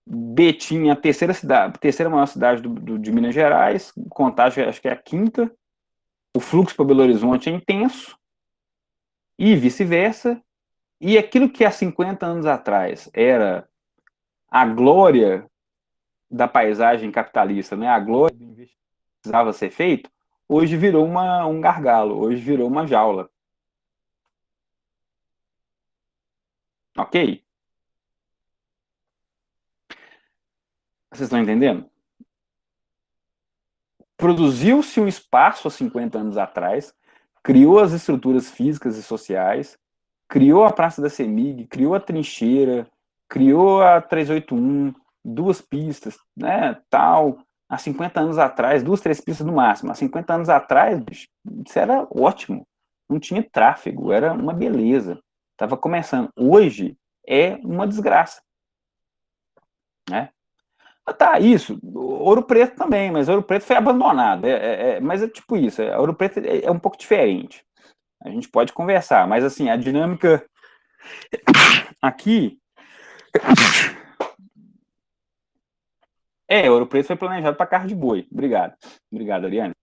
Betim é a terceira maior cidade de Minas Gerais, Contagem acho que é a quinta. O fluxo para Belo Horizonte é intenso, e vice-versa. E aquilo que há 50 anos atrás era a glória da paisagem capitalista, né? A glória do investimento que precisava ser feito, hoje virou um gargalo, hoje virou uma jaula. Ok? Vocês estão entendendo? Produziu-se um espaço há 50 anos atrás, criou as estruturas físicas e sociais, criou a Praça da CEMIG, criou a trincheira, criou a 381, 2 pistas, né, tal. Há 50 anos atrás, 2, 3 pistas no máximo. Há 50 anos atrás, bicho, isso era ótimo. Não tinha tráfego, era uma beleza. Estava começando. Hoje é uma desgraça, né? Tá, isso. Ouro Preto também, mas Ouro Preto foi abandonado. Mas é tipo isso. Ouro Preto é um pouco diferente. A gente pode conversar, mas assim, a dinâmica aqui. Ouro Preto foi planejado para carro de boi. Obrigado. Obrigado, Ariane.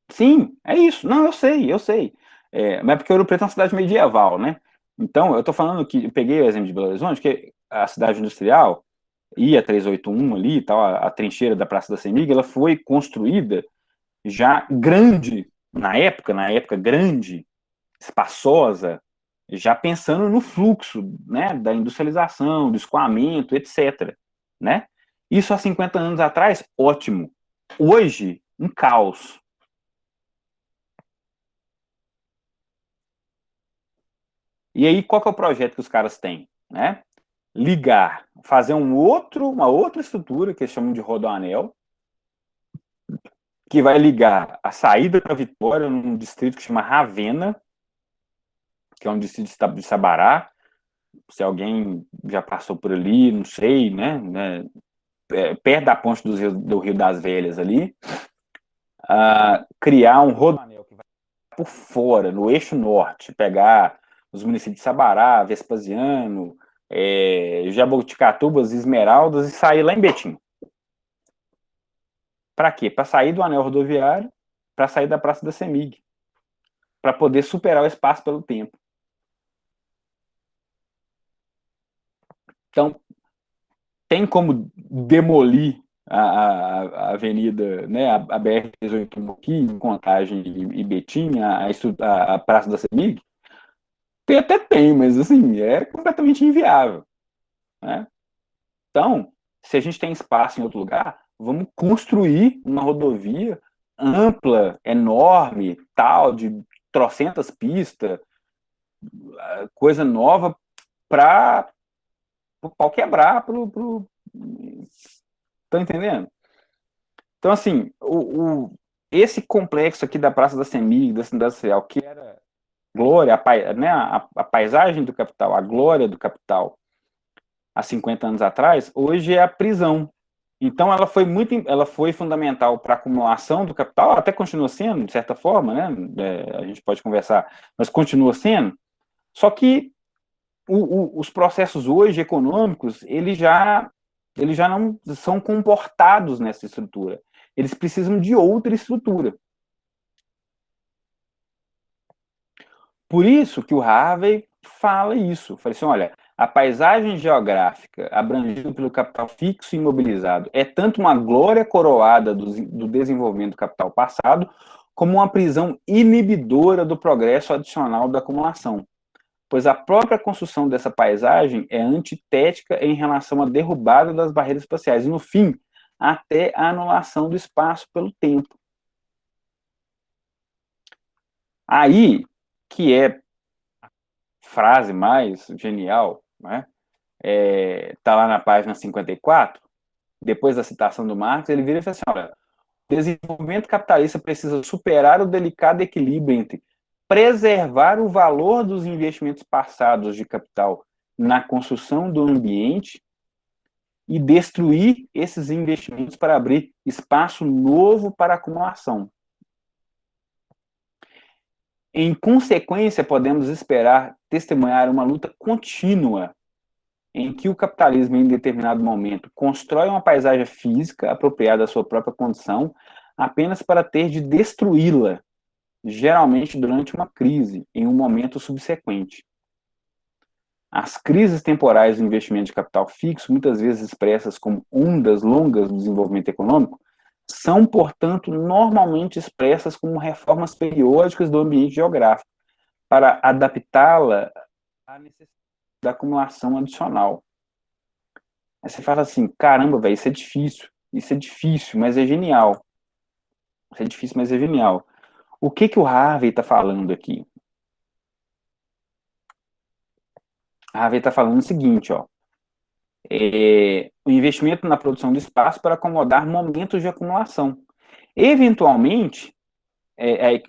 Sim, é isso. Não, eu sei. Mas é porque Ouro Preto é uma cidade medieval, né? Então, eu tô falando que eu peguei o exemplo de Belo Horizonte, que a cidade industrial e a 381 ali, tal, a trincheira da Praça da CEMIG, ela foi construída já grande na época grande, espaçosa, já pensando no fluxo, né, da industrialização, do escoamento, etc. Né? Isso há 50 anos atrás, ótimo. Hoje, um caos. E aí, qual que é o projeto que os caras têm? Né? Ligar, fazer uma outra estrutura, que eles chamam de rodoanel, que vai ligar a saída para Vitória, num distrito que chama Ravena, que é um distrito de Sabará. Se alguém já passou por ali, não sei, né? Perto da ponte do Rio das Velhas ali, criar um rodoanel que vai por fora, no eixo norte, pegar os municípios de Sabará, Vespasiano, Jaboticatubas, Esmeraldas e sair lá em Betim. Para quê? Para sair do anel rodoviário, para sair da Praça da CEMIG, para poder superar o espaço pelo tempo. Então, tem como demolir a avenida, né, a BR-381 aqui, em Contagem e Betim, a Praça da CEMIG? Até tem, mas assim, é completamente inviável. Né? Então, se a gente tem espaço em outro lugar, vamos construir uma rodovia ampla, enorme, tal, de trocentas pistas, coisa nova, para o pau quebrar. Tá entendendo? Então, assim, esse complexo aqui da Praça da CEMIG, da Cidade Industrial, que era glória, né, a paisagem do capital, a glória do capital, há 50 anos atrás, hoje é a prisão. Então, ela foi fundamental para a acumulação do capital, até continua sendo, de certa forma, né? A gente pode conversar, mas continua sendo. Só que os processos hoje econômicos, eles já não são comportados nessa estrutura. Eles precisam de outra estrutura. Por isso que o Harvey fala isso. Fala assim, olha, a paisagem geográfica abrangida pelo capital fixo e imobilizado é tanto uma glória coroada do desenvolvimento do capital passado, como uma prisão inibidora do progresso adicional da acumulação, pois a própria construção dessa paisagem é antitética em relação à derrubada das barreiras espaciais e, no fim, até a anulação do espaço pelo tempo. Aí, que é a frase mais genial, né? Tá lá na página 54, depois da citação do Marx, ele vira e fala assim, olha, o desenvolvimento capitalista precisa superar o delicado equilíbrio entre preservar o valor dos investimentos passados de capital na construção do ambiente e destruir esses investimentos para abrir espaço novo para acumulação. Em consequência, podemos esperar testemunhar uma luta contínua em que o capitalismo, em determinado momento, constrói uma paisagem física apropriada à sua própria condição, apenas para ter de destruí-la, geralmente durante uma crise, em um momento subsequente. As crises temporais do investimento de capital fixo, muitas vezes expressas como ondas longas do desenvolvimento econômico, são, portanto, normalmente expressas como reformas periódicas do ambiente geográfico, para adaptá-la à necessidade da acumulação adicional. Aí você fala assim, caramba, velho, isso é difícil, mas é genial. Isso é difícil, mas é genial. O que o Harvey está falando aqui? O Harvey está falando o seguinte, ó, o investimento na produção de espaço para acomodar momentos de acumulação. Eventualmente,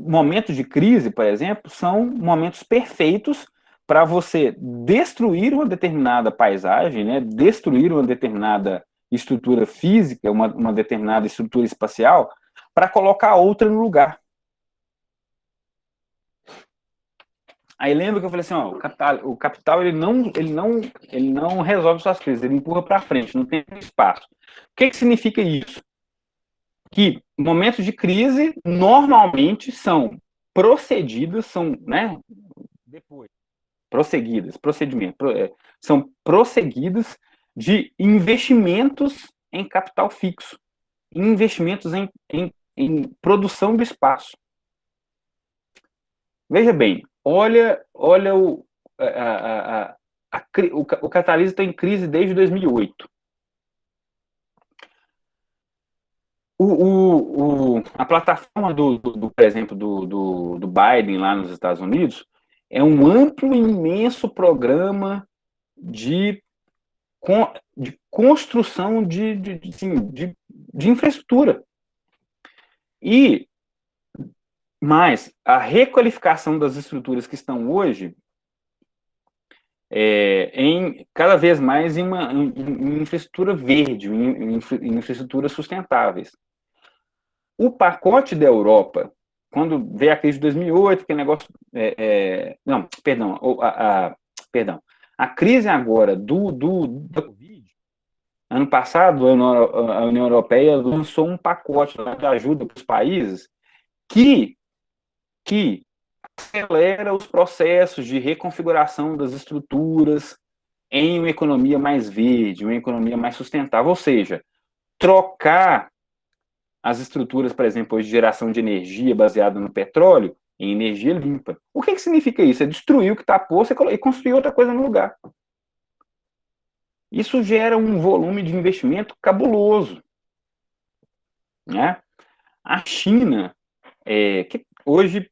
momentos de crise, por exemplo, são momentos perfeitos para você destruir uma determinada paisagem, né, destruir uma determinada estrutura física, uma determinada estrutura espacial, para colocar outra no lugar. Aí lembra que eu falei assim, ó, o capital ele não resolve suas crises, ele empurra para frente, não tem espaço. O que significa isso? Que momentos de crise normalmente são procedidas, são prosseguidas de investimentos em capital fixo, investimentos em produção de espaço. Veja bem, olha o capitalismo está em crise desde 2008. A plataforma por exemplo, do Biden lá nos Estados Unidos é um amplo e imenso programa de construção de infraestrutura. Mas a requalificação das estruturas que estão hoje cada vez mais em infraestrutura verde, em infraestruturas sustentáveis. O pacote da Europa, quando veio a crise de 2008, que negócio... A crise agora da Covid, ano passado, a União Europeia lançou um pacote de ajuda para os países que acelera os processos de reconfiguração das estruturas em uma economia mais verde, uma economia mais sustentável, ou seja, trocar as estruturas, por exemplo, de geração de energia baseada no petróleo em energia limpa. O que significa isso? É destruir o que está posto e construir outra coisa no lugar. Isso gera um volume de investimento cabuloso, né? A China, que hoje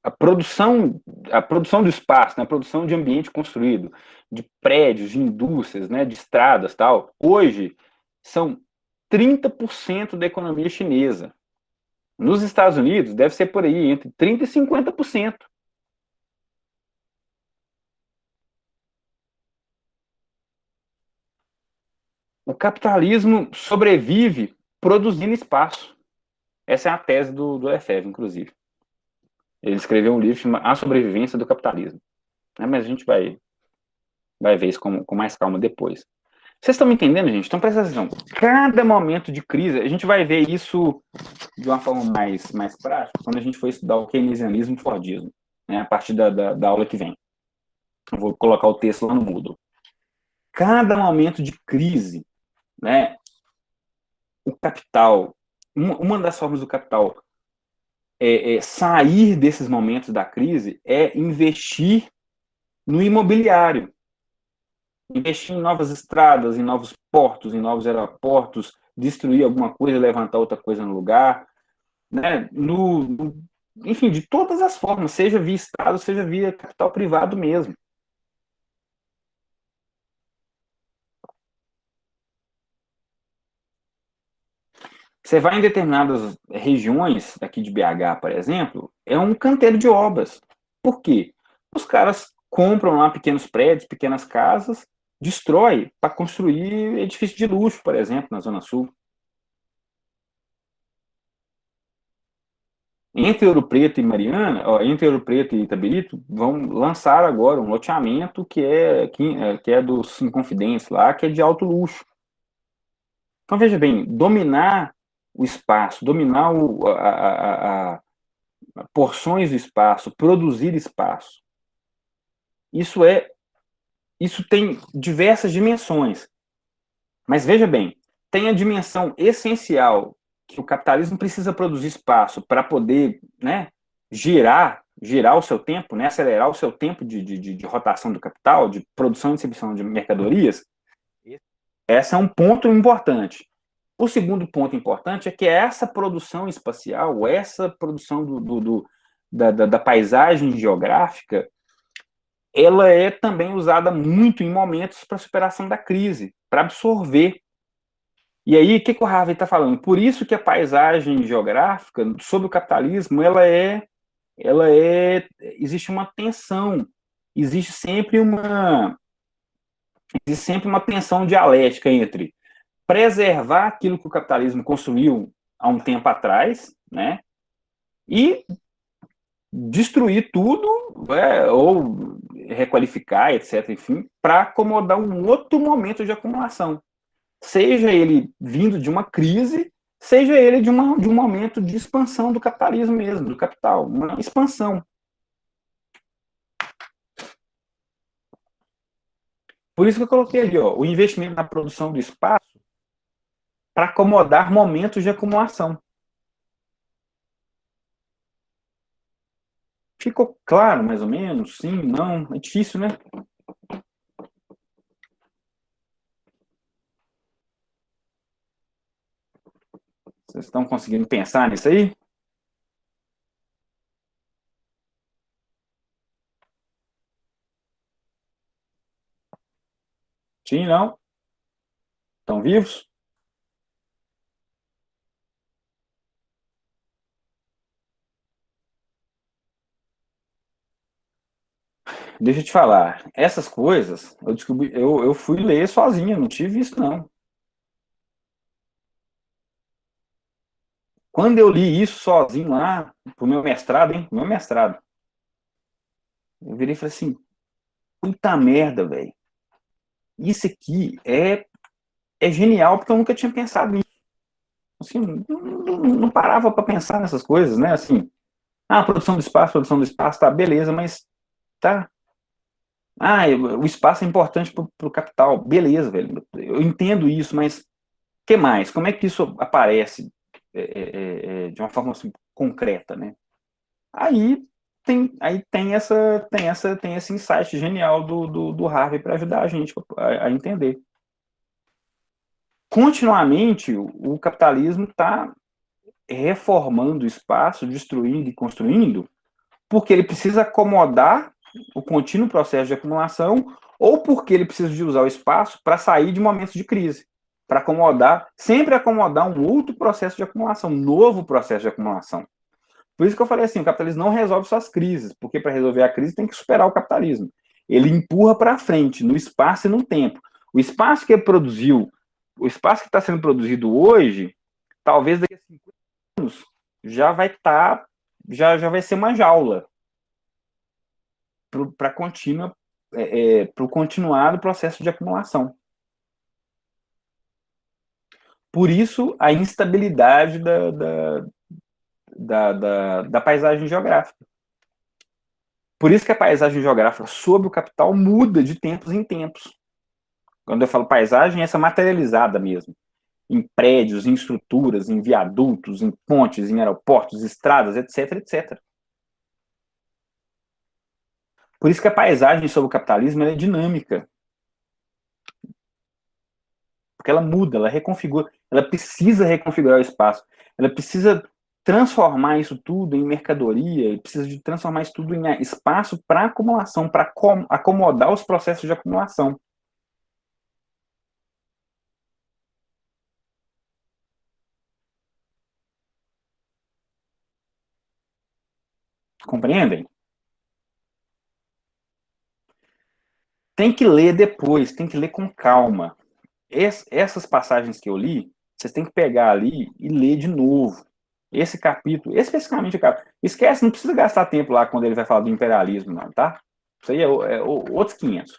a produção do espaço, né, a produção de ambiente construído, de prédios, de indústrias, né, de estradas, tal, hoje são 30% da economia chinesa. Nos Estados Unidos, deve ser por aí, entre 30% e 50%. O capitalismo sobrevive produzindo espaço. Essa é a tese do Lefebvre, inclusive. Ele escreveu um livro chamado A Sobrevivência do Capitalismo. Mas a gente vai ver isso com mais calma depois. Vocês estão me entendendo, gente? Então, presta atenção. Cada momento de crise, a gente vai ver isso de uma forma mais prática quando a gente for estudar o keynesianismo e o fordismo, né, a partir da aula que vem. Eu vou colocar o texto lá no Moodle. Cada momento de crise, né, o capital, uma das formas do capital sair desses momentos da crise é investir no imobiliário. Investir em novas estradas, em novos portos, em novos aeroportos, destruir alguma coisa e levantar outra coisa no lugar, né? Enfim, de todas as formas, seja via Estado, seja via capital privado mesmo. Você vai em determinadas regiões, aqui de BH, por exemplo, é um canteiro de obras. Por quê? Os caras compram lá pequenos prédios, pequenas casas, destrói para construir edifício de luxo, por exemplo, na Zona Sul. Entre Ouro Preto e Mariana, entre Ouro Preto e Itabirito, vão lançar agora um loteamento que é dos Inconfidentes lá, que é de alto luxo. Então, veja bem, dominar o espaço, dominar porções do espaço, produzir espaço, isso tem diversas dimensões. Mas veja bem, tem a dimensão essencial que o capitalismo precisa produzir espaço para poder, né, girar o seu tempo, né, acelerar o seu tempo de rotação do capital, de produção e distribuição de mercadorias. Esse é um ponto importante. O segundo ponto importante é que essa produção espacial, essa produção da paisagem geográfica, ela é também usada muito em momentos para superação da crise, para absorver. E aí, o que o Harvey está falando? Por isso que a paisagem geográfica sobre o capitalismo, existe uma tensão, existe sempre uma tensão dialética entre preservar aquilo que o capitalismo construiu há um tempo atrás, né, e destruir tudo, ou requalificar, etc., enfim, para acomodar um outro momento de acumulação. Seja ele vindo de uma crise, seja ele de um momento de expansão do capitalismo mesmo, do capital, uma expansão. Por isso que eu coloquei ali, o investimento na produção do espaço para acomodar momentos de acumulação. Ficou claro, mais ou menos? Sim, não? É difícil, né? Vocês estão conseguindo pensar nisso aí? Sim, não? Estão vivos? Deixa eu te falar, essas coisas, eu descobri, eu fui ler sozinho, não tive isso, não. Quando eu li isso sozinho lá, pro meu mestrado, eu virei e falei assim, puta merda, velho. Isso aqui é genial, porque eu nunca tinha pensado nisso. Assim, não parava para pensar nessas coisas, né? Assim, produção do espaço, tá, beleza, mas tá. O espaço é importante para o capital, beleza, velho. Eu entendo isso, mas que mais? Como é que isso aparece de uma forma assim, concreta, né? Aí tem esse insight genial do Harvey para ajudar a gente a entender. Continuamente, o capitalismo está reformando o espaço, destruindo e construindo, porque ele precisa acomodar o contínuo processo de acumulação, ou porque ele precisa de usar o espaço para sair de momentos de crise, para sempre acomodar um outro processo de acumulação, um novo processo de acumulação. Por isso que eu falei assim, o capitalismo não resolve suas crises, porque para resolver a crise tem que superar o capitalismo. Ele empurra para frente, no espaço e no tempo. O espaço que ele produziu o espaço que está sendo produzido hoje, talvez daqui a 50 anos, já vai estar, já vai ser uma jaula para o continuado processo de acumulação. Por isso, a instabilidade da paisagem geográfica. Por isso que a paisagem geográfica sobre o capital muda de tempos em tempos. Quando eu falo paisagem, é essa materializada mesmo. Em prédios, em estruturas, em viadutos, em pontes, em aeroportos, estradas, etc, etc. Por isso que a paisagem sobre o capitalismo é dinâmica. Porque ela muda, ela reconfigura, ela precisa reconfigurar o espaço, ela precisa transformar isso tudo em mercadoria, e precisa de transformar isso tudo em espaço para acumulação, para acomodar os processos de acumulação. Compreendem? Tem que ler depois, tem que ler com calma. Essas passagens que eu li, vocês têm que pegar ali e ler de novo. Esse capítulo, especificamente o capítulo. Esquece, não precisa gastar tempo lá quando ele vai falar do imperialismo, não, tá? Isso aí é outros 500.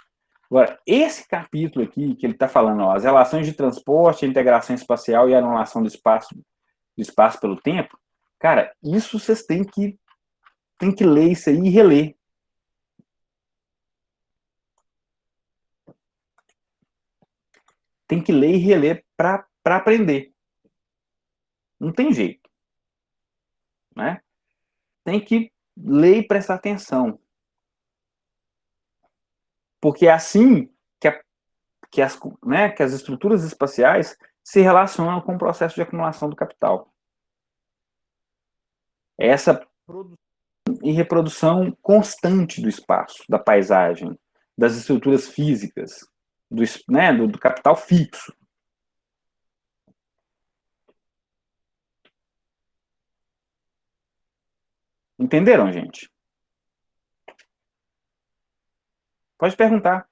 Agora, esse capítulo aqui, que ele está falando, ó, as relações de transporte, a integração espacial e a anulação do espaço pelo tempo, cara, isso vocês têm que ler isso aí e reler. Tem que ler e reler para aprender. Não tem jeito. Né? Tem que ler e prestar atenção. Porque é assim que as estruturas espaciais se relacionam com o processo de acumulação do capital. Essa produção e reprodução constante do espaço, da paisagem, das estruturas físicas, do capital fixo. Entenderam, gente? Pode perguntar.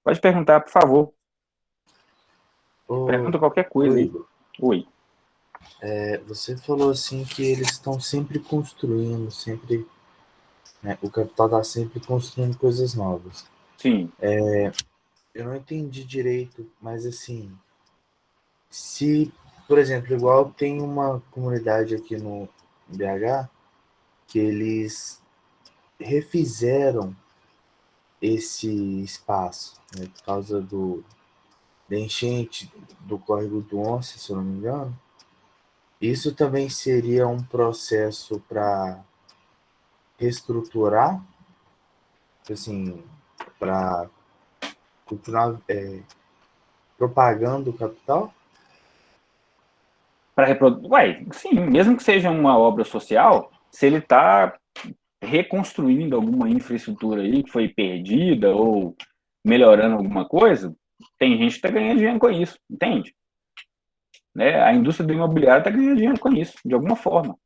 Pode perguntar, por favor. Pergunta qualquer coisa aí. Oi. Você falou assim que eles estão sempre construindo, sempre, né, o capital está sempre construindo coisas novas. Sim. Eu não entendi direito, mas assim, se, por exemplo, igual tem uma comunidade aqui no BH que eles refizeram esse espaço, né, por causa da enchente do Córrego do Onça, se eu não me engano. Isso também seria um processo para reestruturar, assim, para continuar propagando o capital? Sim, mesmo que seja uma obra social, se ele está reconstruindo alguma infraestrutura aí que foi perdida ou melhorando alguma coisa, tem gente que está ganhando dinheiro com isso, entende? Né? A indústria do imobiliário está ganhando dinheiro com isso, de alguma forma.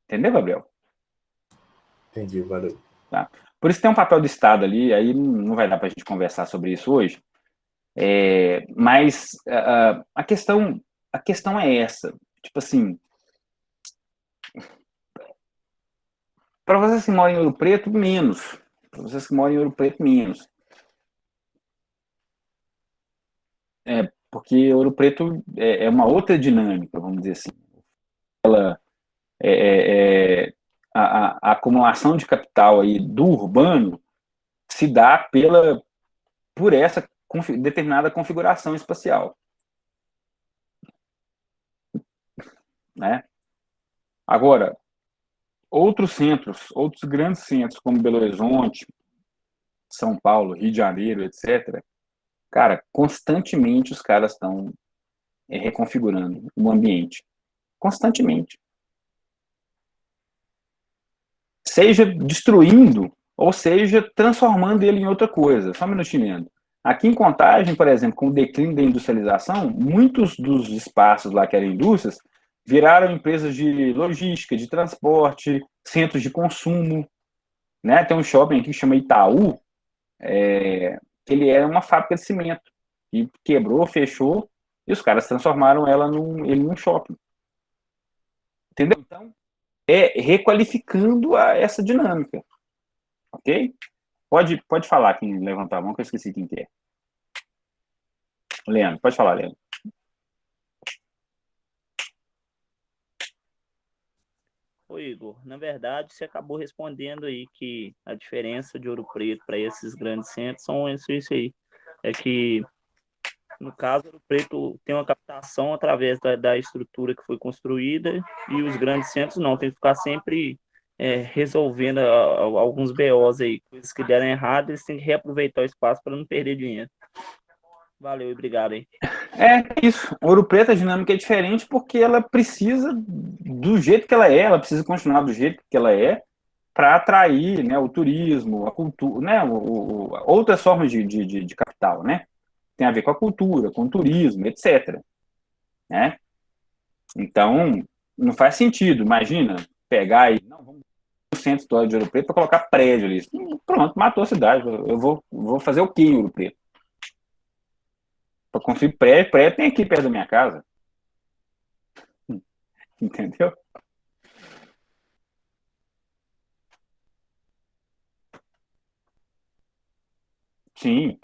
Entendeu, Gabriel? Entendi, valeu. Tá? Por isso tem um papel do Estado ali, aí não vai dar para a gente conversar sobre isso hoje. Mas a questão é essa. Tipo assim, para vocês que moram em Ouro Preto, menos. Para vocês que moram em Ouro Preto, menos. Porque Ouro Preto é uma outra dinâmica, vamos dizer assim. A acumulação de capital aí do urbano se dá por essa determinada configuração espacial. Né? Agora, outros grandes centros, como Belo Horizonte, São Paulo, Rio de Janeiro, etc., cara, constantemente os caras estão reconfigurando o ambiente. Constantemente. Seja destruindo, ou seja, transformando ele em outra coisa. Só um minutinho, Leandro. Aqui em Contagem, por exemplo, com o declínio da industrialização, muitos dos espaços lá que eram indústrias viraram empresas de logística, de transporte, centros de consumo. né? Tem um shopping aqui que chama Itaú, que ele era uma fábrica de cimento, e quebrou, fechou, e os caras transformaram ele num shopping. Entendeu? Então, requalificando essa dinâmica. Ok? Pode falar quem levantar a mão, que eu esqueci quem que é. Leandro, pode falar, Leandro. Ô Igor, na verdade, você acabou respondendo aí que a diferença de Ouro Preto para esses grandes centros são isso aí. É que, no caso, Ouro Preto tem uma captação através da estrutura que foi construída e os grandes centros não, tem que ficar sempre resolvendo alguns BOs aí, coisas que deram errado, eles têm que reaproveitar o espaço para não perder dinheiro. Valeu e obrigado aí. É isso. Ouro Preto, a dinâmica é diferente porque ela precisa do jeito que ela precisa continuar do jeito que ela é para atrair, né, o turismo, a cultura, né, outras formas de capital, né? Tem a ver com a cultura, com o turismo, etc. Né? Então, não faz sentido, imagina, pegar e não, vamos no centro histórico de Ouro Preto para colocar prédio ali. Pronto, matou a cidade. Eu vou fazer o quê em Ouro Preto? Para construir prédio tem aqui perto da minha casa. Entendeu? Sim.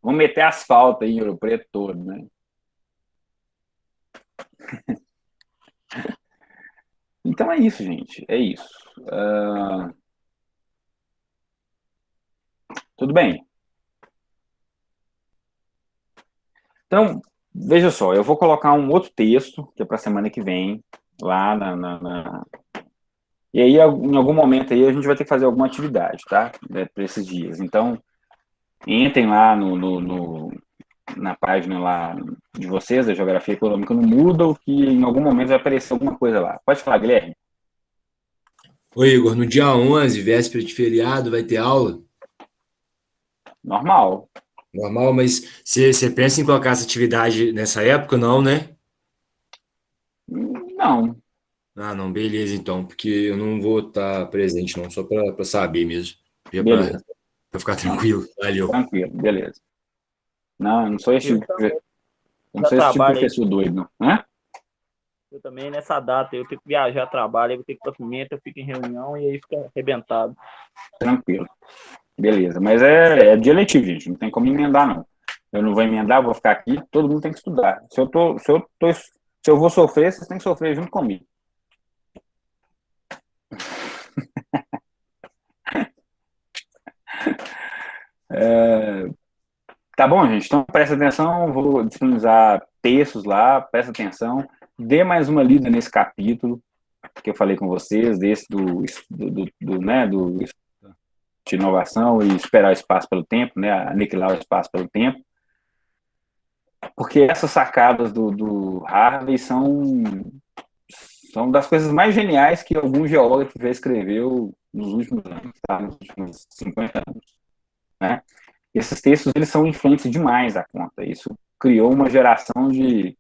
Vamos meter asfalto aí em Ouro Preto todo, né? Então é isso, gente. É isso. Tudo bem. Então, veja só, eu vou colocar um outro texto, que é para a semana que vem, lá E aí, em algum momento aí, a gente vai ter que fazer alguma atividade, tá? Para esses dias. Então, entrem lá na página lá de vocês, da Geografia Econômica no Moodle, que em algum momento vai aparecer alguma coisa lá. Pode falar, Guilherme? Oi, Igor, no dia 11, véspera de feriado, vai ter aula? Normal. Normal, mas você pensa em colocar essa atividade nessa época, não, né? Não. Ah, não, beleza, então, porque eu não vou estar presente, não, só para saber mesmo. Beleza. Para ficar tranquilo. Valeu. Tranquilo, beleza. Não sou esse tipo de professor doido, não. Hã? Eu também, nessa data, eu tenho que viajar a trabalho, eu vou ter que ir para Pimenta, eu fico em reunião e aí fica arrebentado. Tranquilo. Beleza, mas é dia letivo, gente, não tem como emendar, não. Eu não vou emendar, vou ficar aqui, todo mundo tem que estudar. Se eu vou sofrer, vocês têm que sofrer junto comigo. Tá bom, gente? Então presta atenção, vou disponibilizar textos lá, presta atenção, dê mais uma lida nesse capítulo que eu falei com vocês, desse de inovação e esperar o espaço pelo tempo, né? Aniquilar o espaço pelo tempo. Porque essas sacadas do Harvey são das coisas mais geniais que algum geógrafo já escreveu nos últimos anos, tá? Nos últimos 50 anos. Né? Esses textos eles são influentes demais à conta. Isso criou uma geração de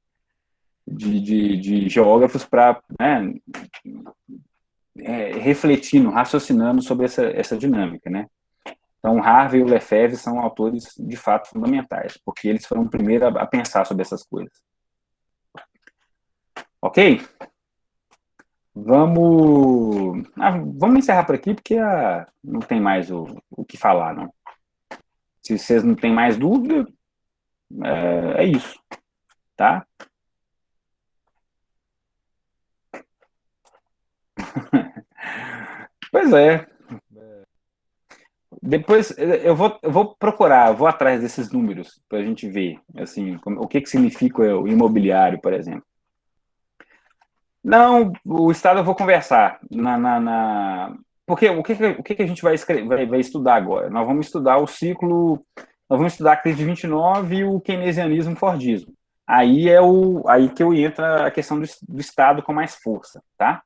geógrafos para, né, refletindo, raciocinando sobre essa dinâmica. Né? Então, Harvey e o Lefebvre são autores, de fato, fundamentais, porque eles foram os primeiros a pensar sobre essas coisas. Ok? Vamos encerrar por aqui, porque não tem mais o que falar, não. Se vocês não têm mais dúvida, é isso, tá? Pois é. Depois eu vou procurar, vou atrás desses números para a gente ver, assim, o que significa o imobiliário, por exemplo. Não, o Estado eu vou conversar. Porque o que a gente vai estudar agora? Nós vamos estudar o ciclo, nós vamos estudar a crise de 29 e o keynesianismo e fordismo. Aí aí que entra a questão do Estado com mais força, tá?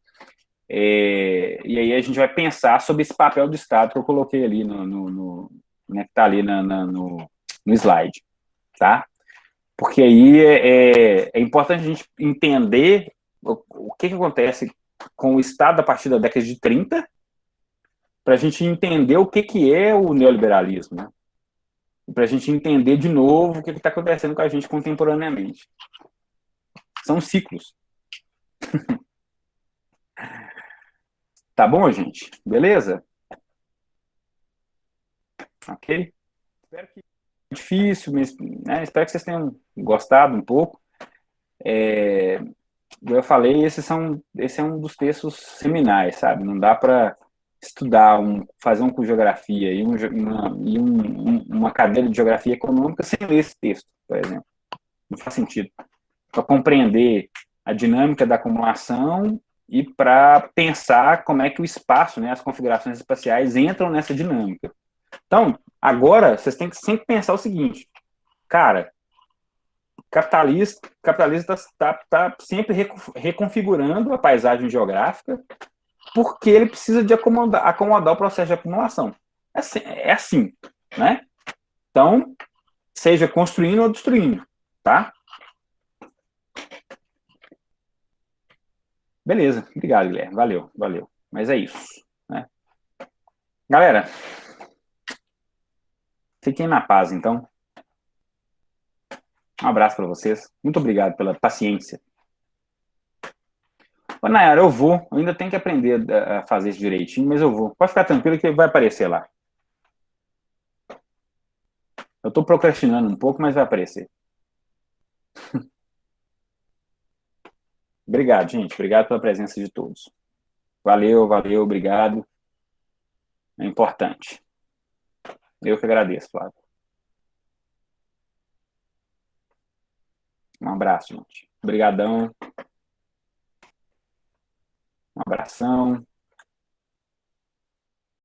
E aí a gente vai pensar sobre esse papel do Estado que eu coloquei ali né, que está ali no slide, tá? Porque aí é importante a gente entender o que acontece com o Estado a partir da década de 30, para a gente entender o que é o neoliberalismo, né? Para a gente entender de novo o que está acontecendo com a gente contemporaneamente. São ciclos. Tá bom, gente? Beleza? Ok? Espero que difícil, mas, né, espero que vocês tenham gostado um pouco. Como eu falei, esse é um dos textos seminais, sabe? Não dá para estudar, fazer um com geografia uma cadeira de geografia econômica sem ler esse texto, por exemplo. Não faz sentido. Para compreender a dinâmica da acumulação e para pensar como é que o espaço, né, as configurações espaciais entram nessa dinâmica. Então, agora, vocês têm que sempre pensar o seguinte, cara, capitalista está sempre reconfigurando a paisagem geográfica porque ele precisa de acomodar o processo de acumulação. É assim, né? Então, seja construindo ou destruindo, tá? Beleza, obrigado, Guilherme. Valeu. Mas é isso, né? Galera, fiquem na paz, então. Um abraço para vocês. Muito obrigado pela paciência. Ô, Nayara, eu ainda tenho que aprender a fazer isso direitinho, mas eu vou. Pode ficar tranquilo que vai aparecer lá. Eu estou procrastinando um pouco, mas vai aparecer. Obrigado, gente. Obrigado pela presença de todos. Valeu, obrigado. É importante. Eu que agradeço, Flávio. Um abraço, gente. Obrigadão. Um abração.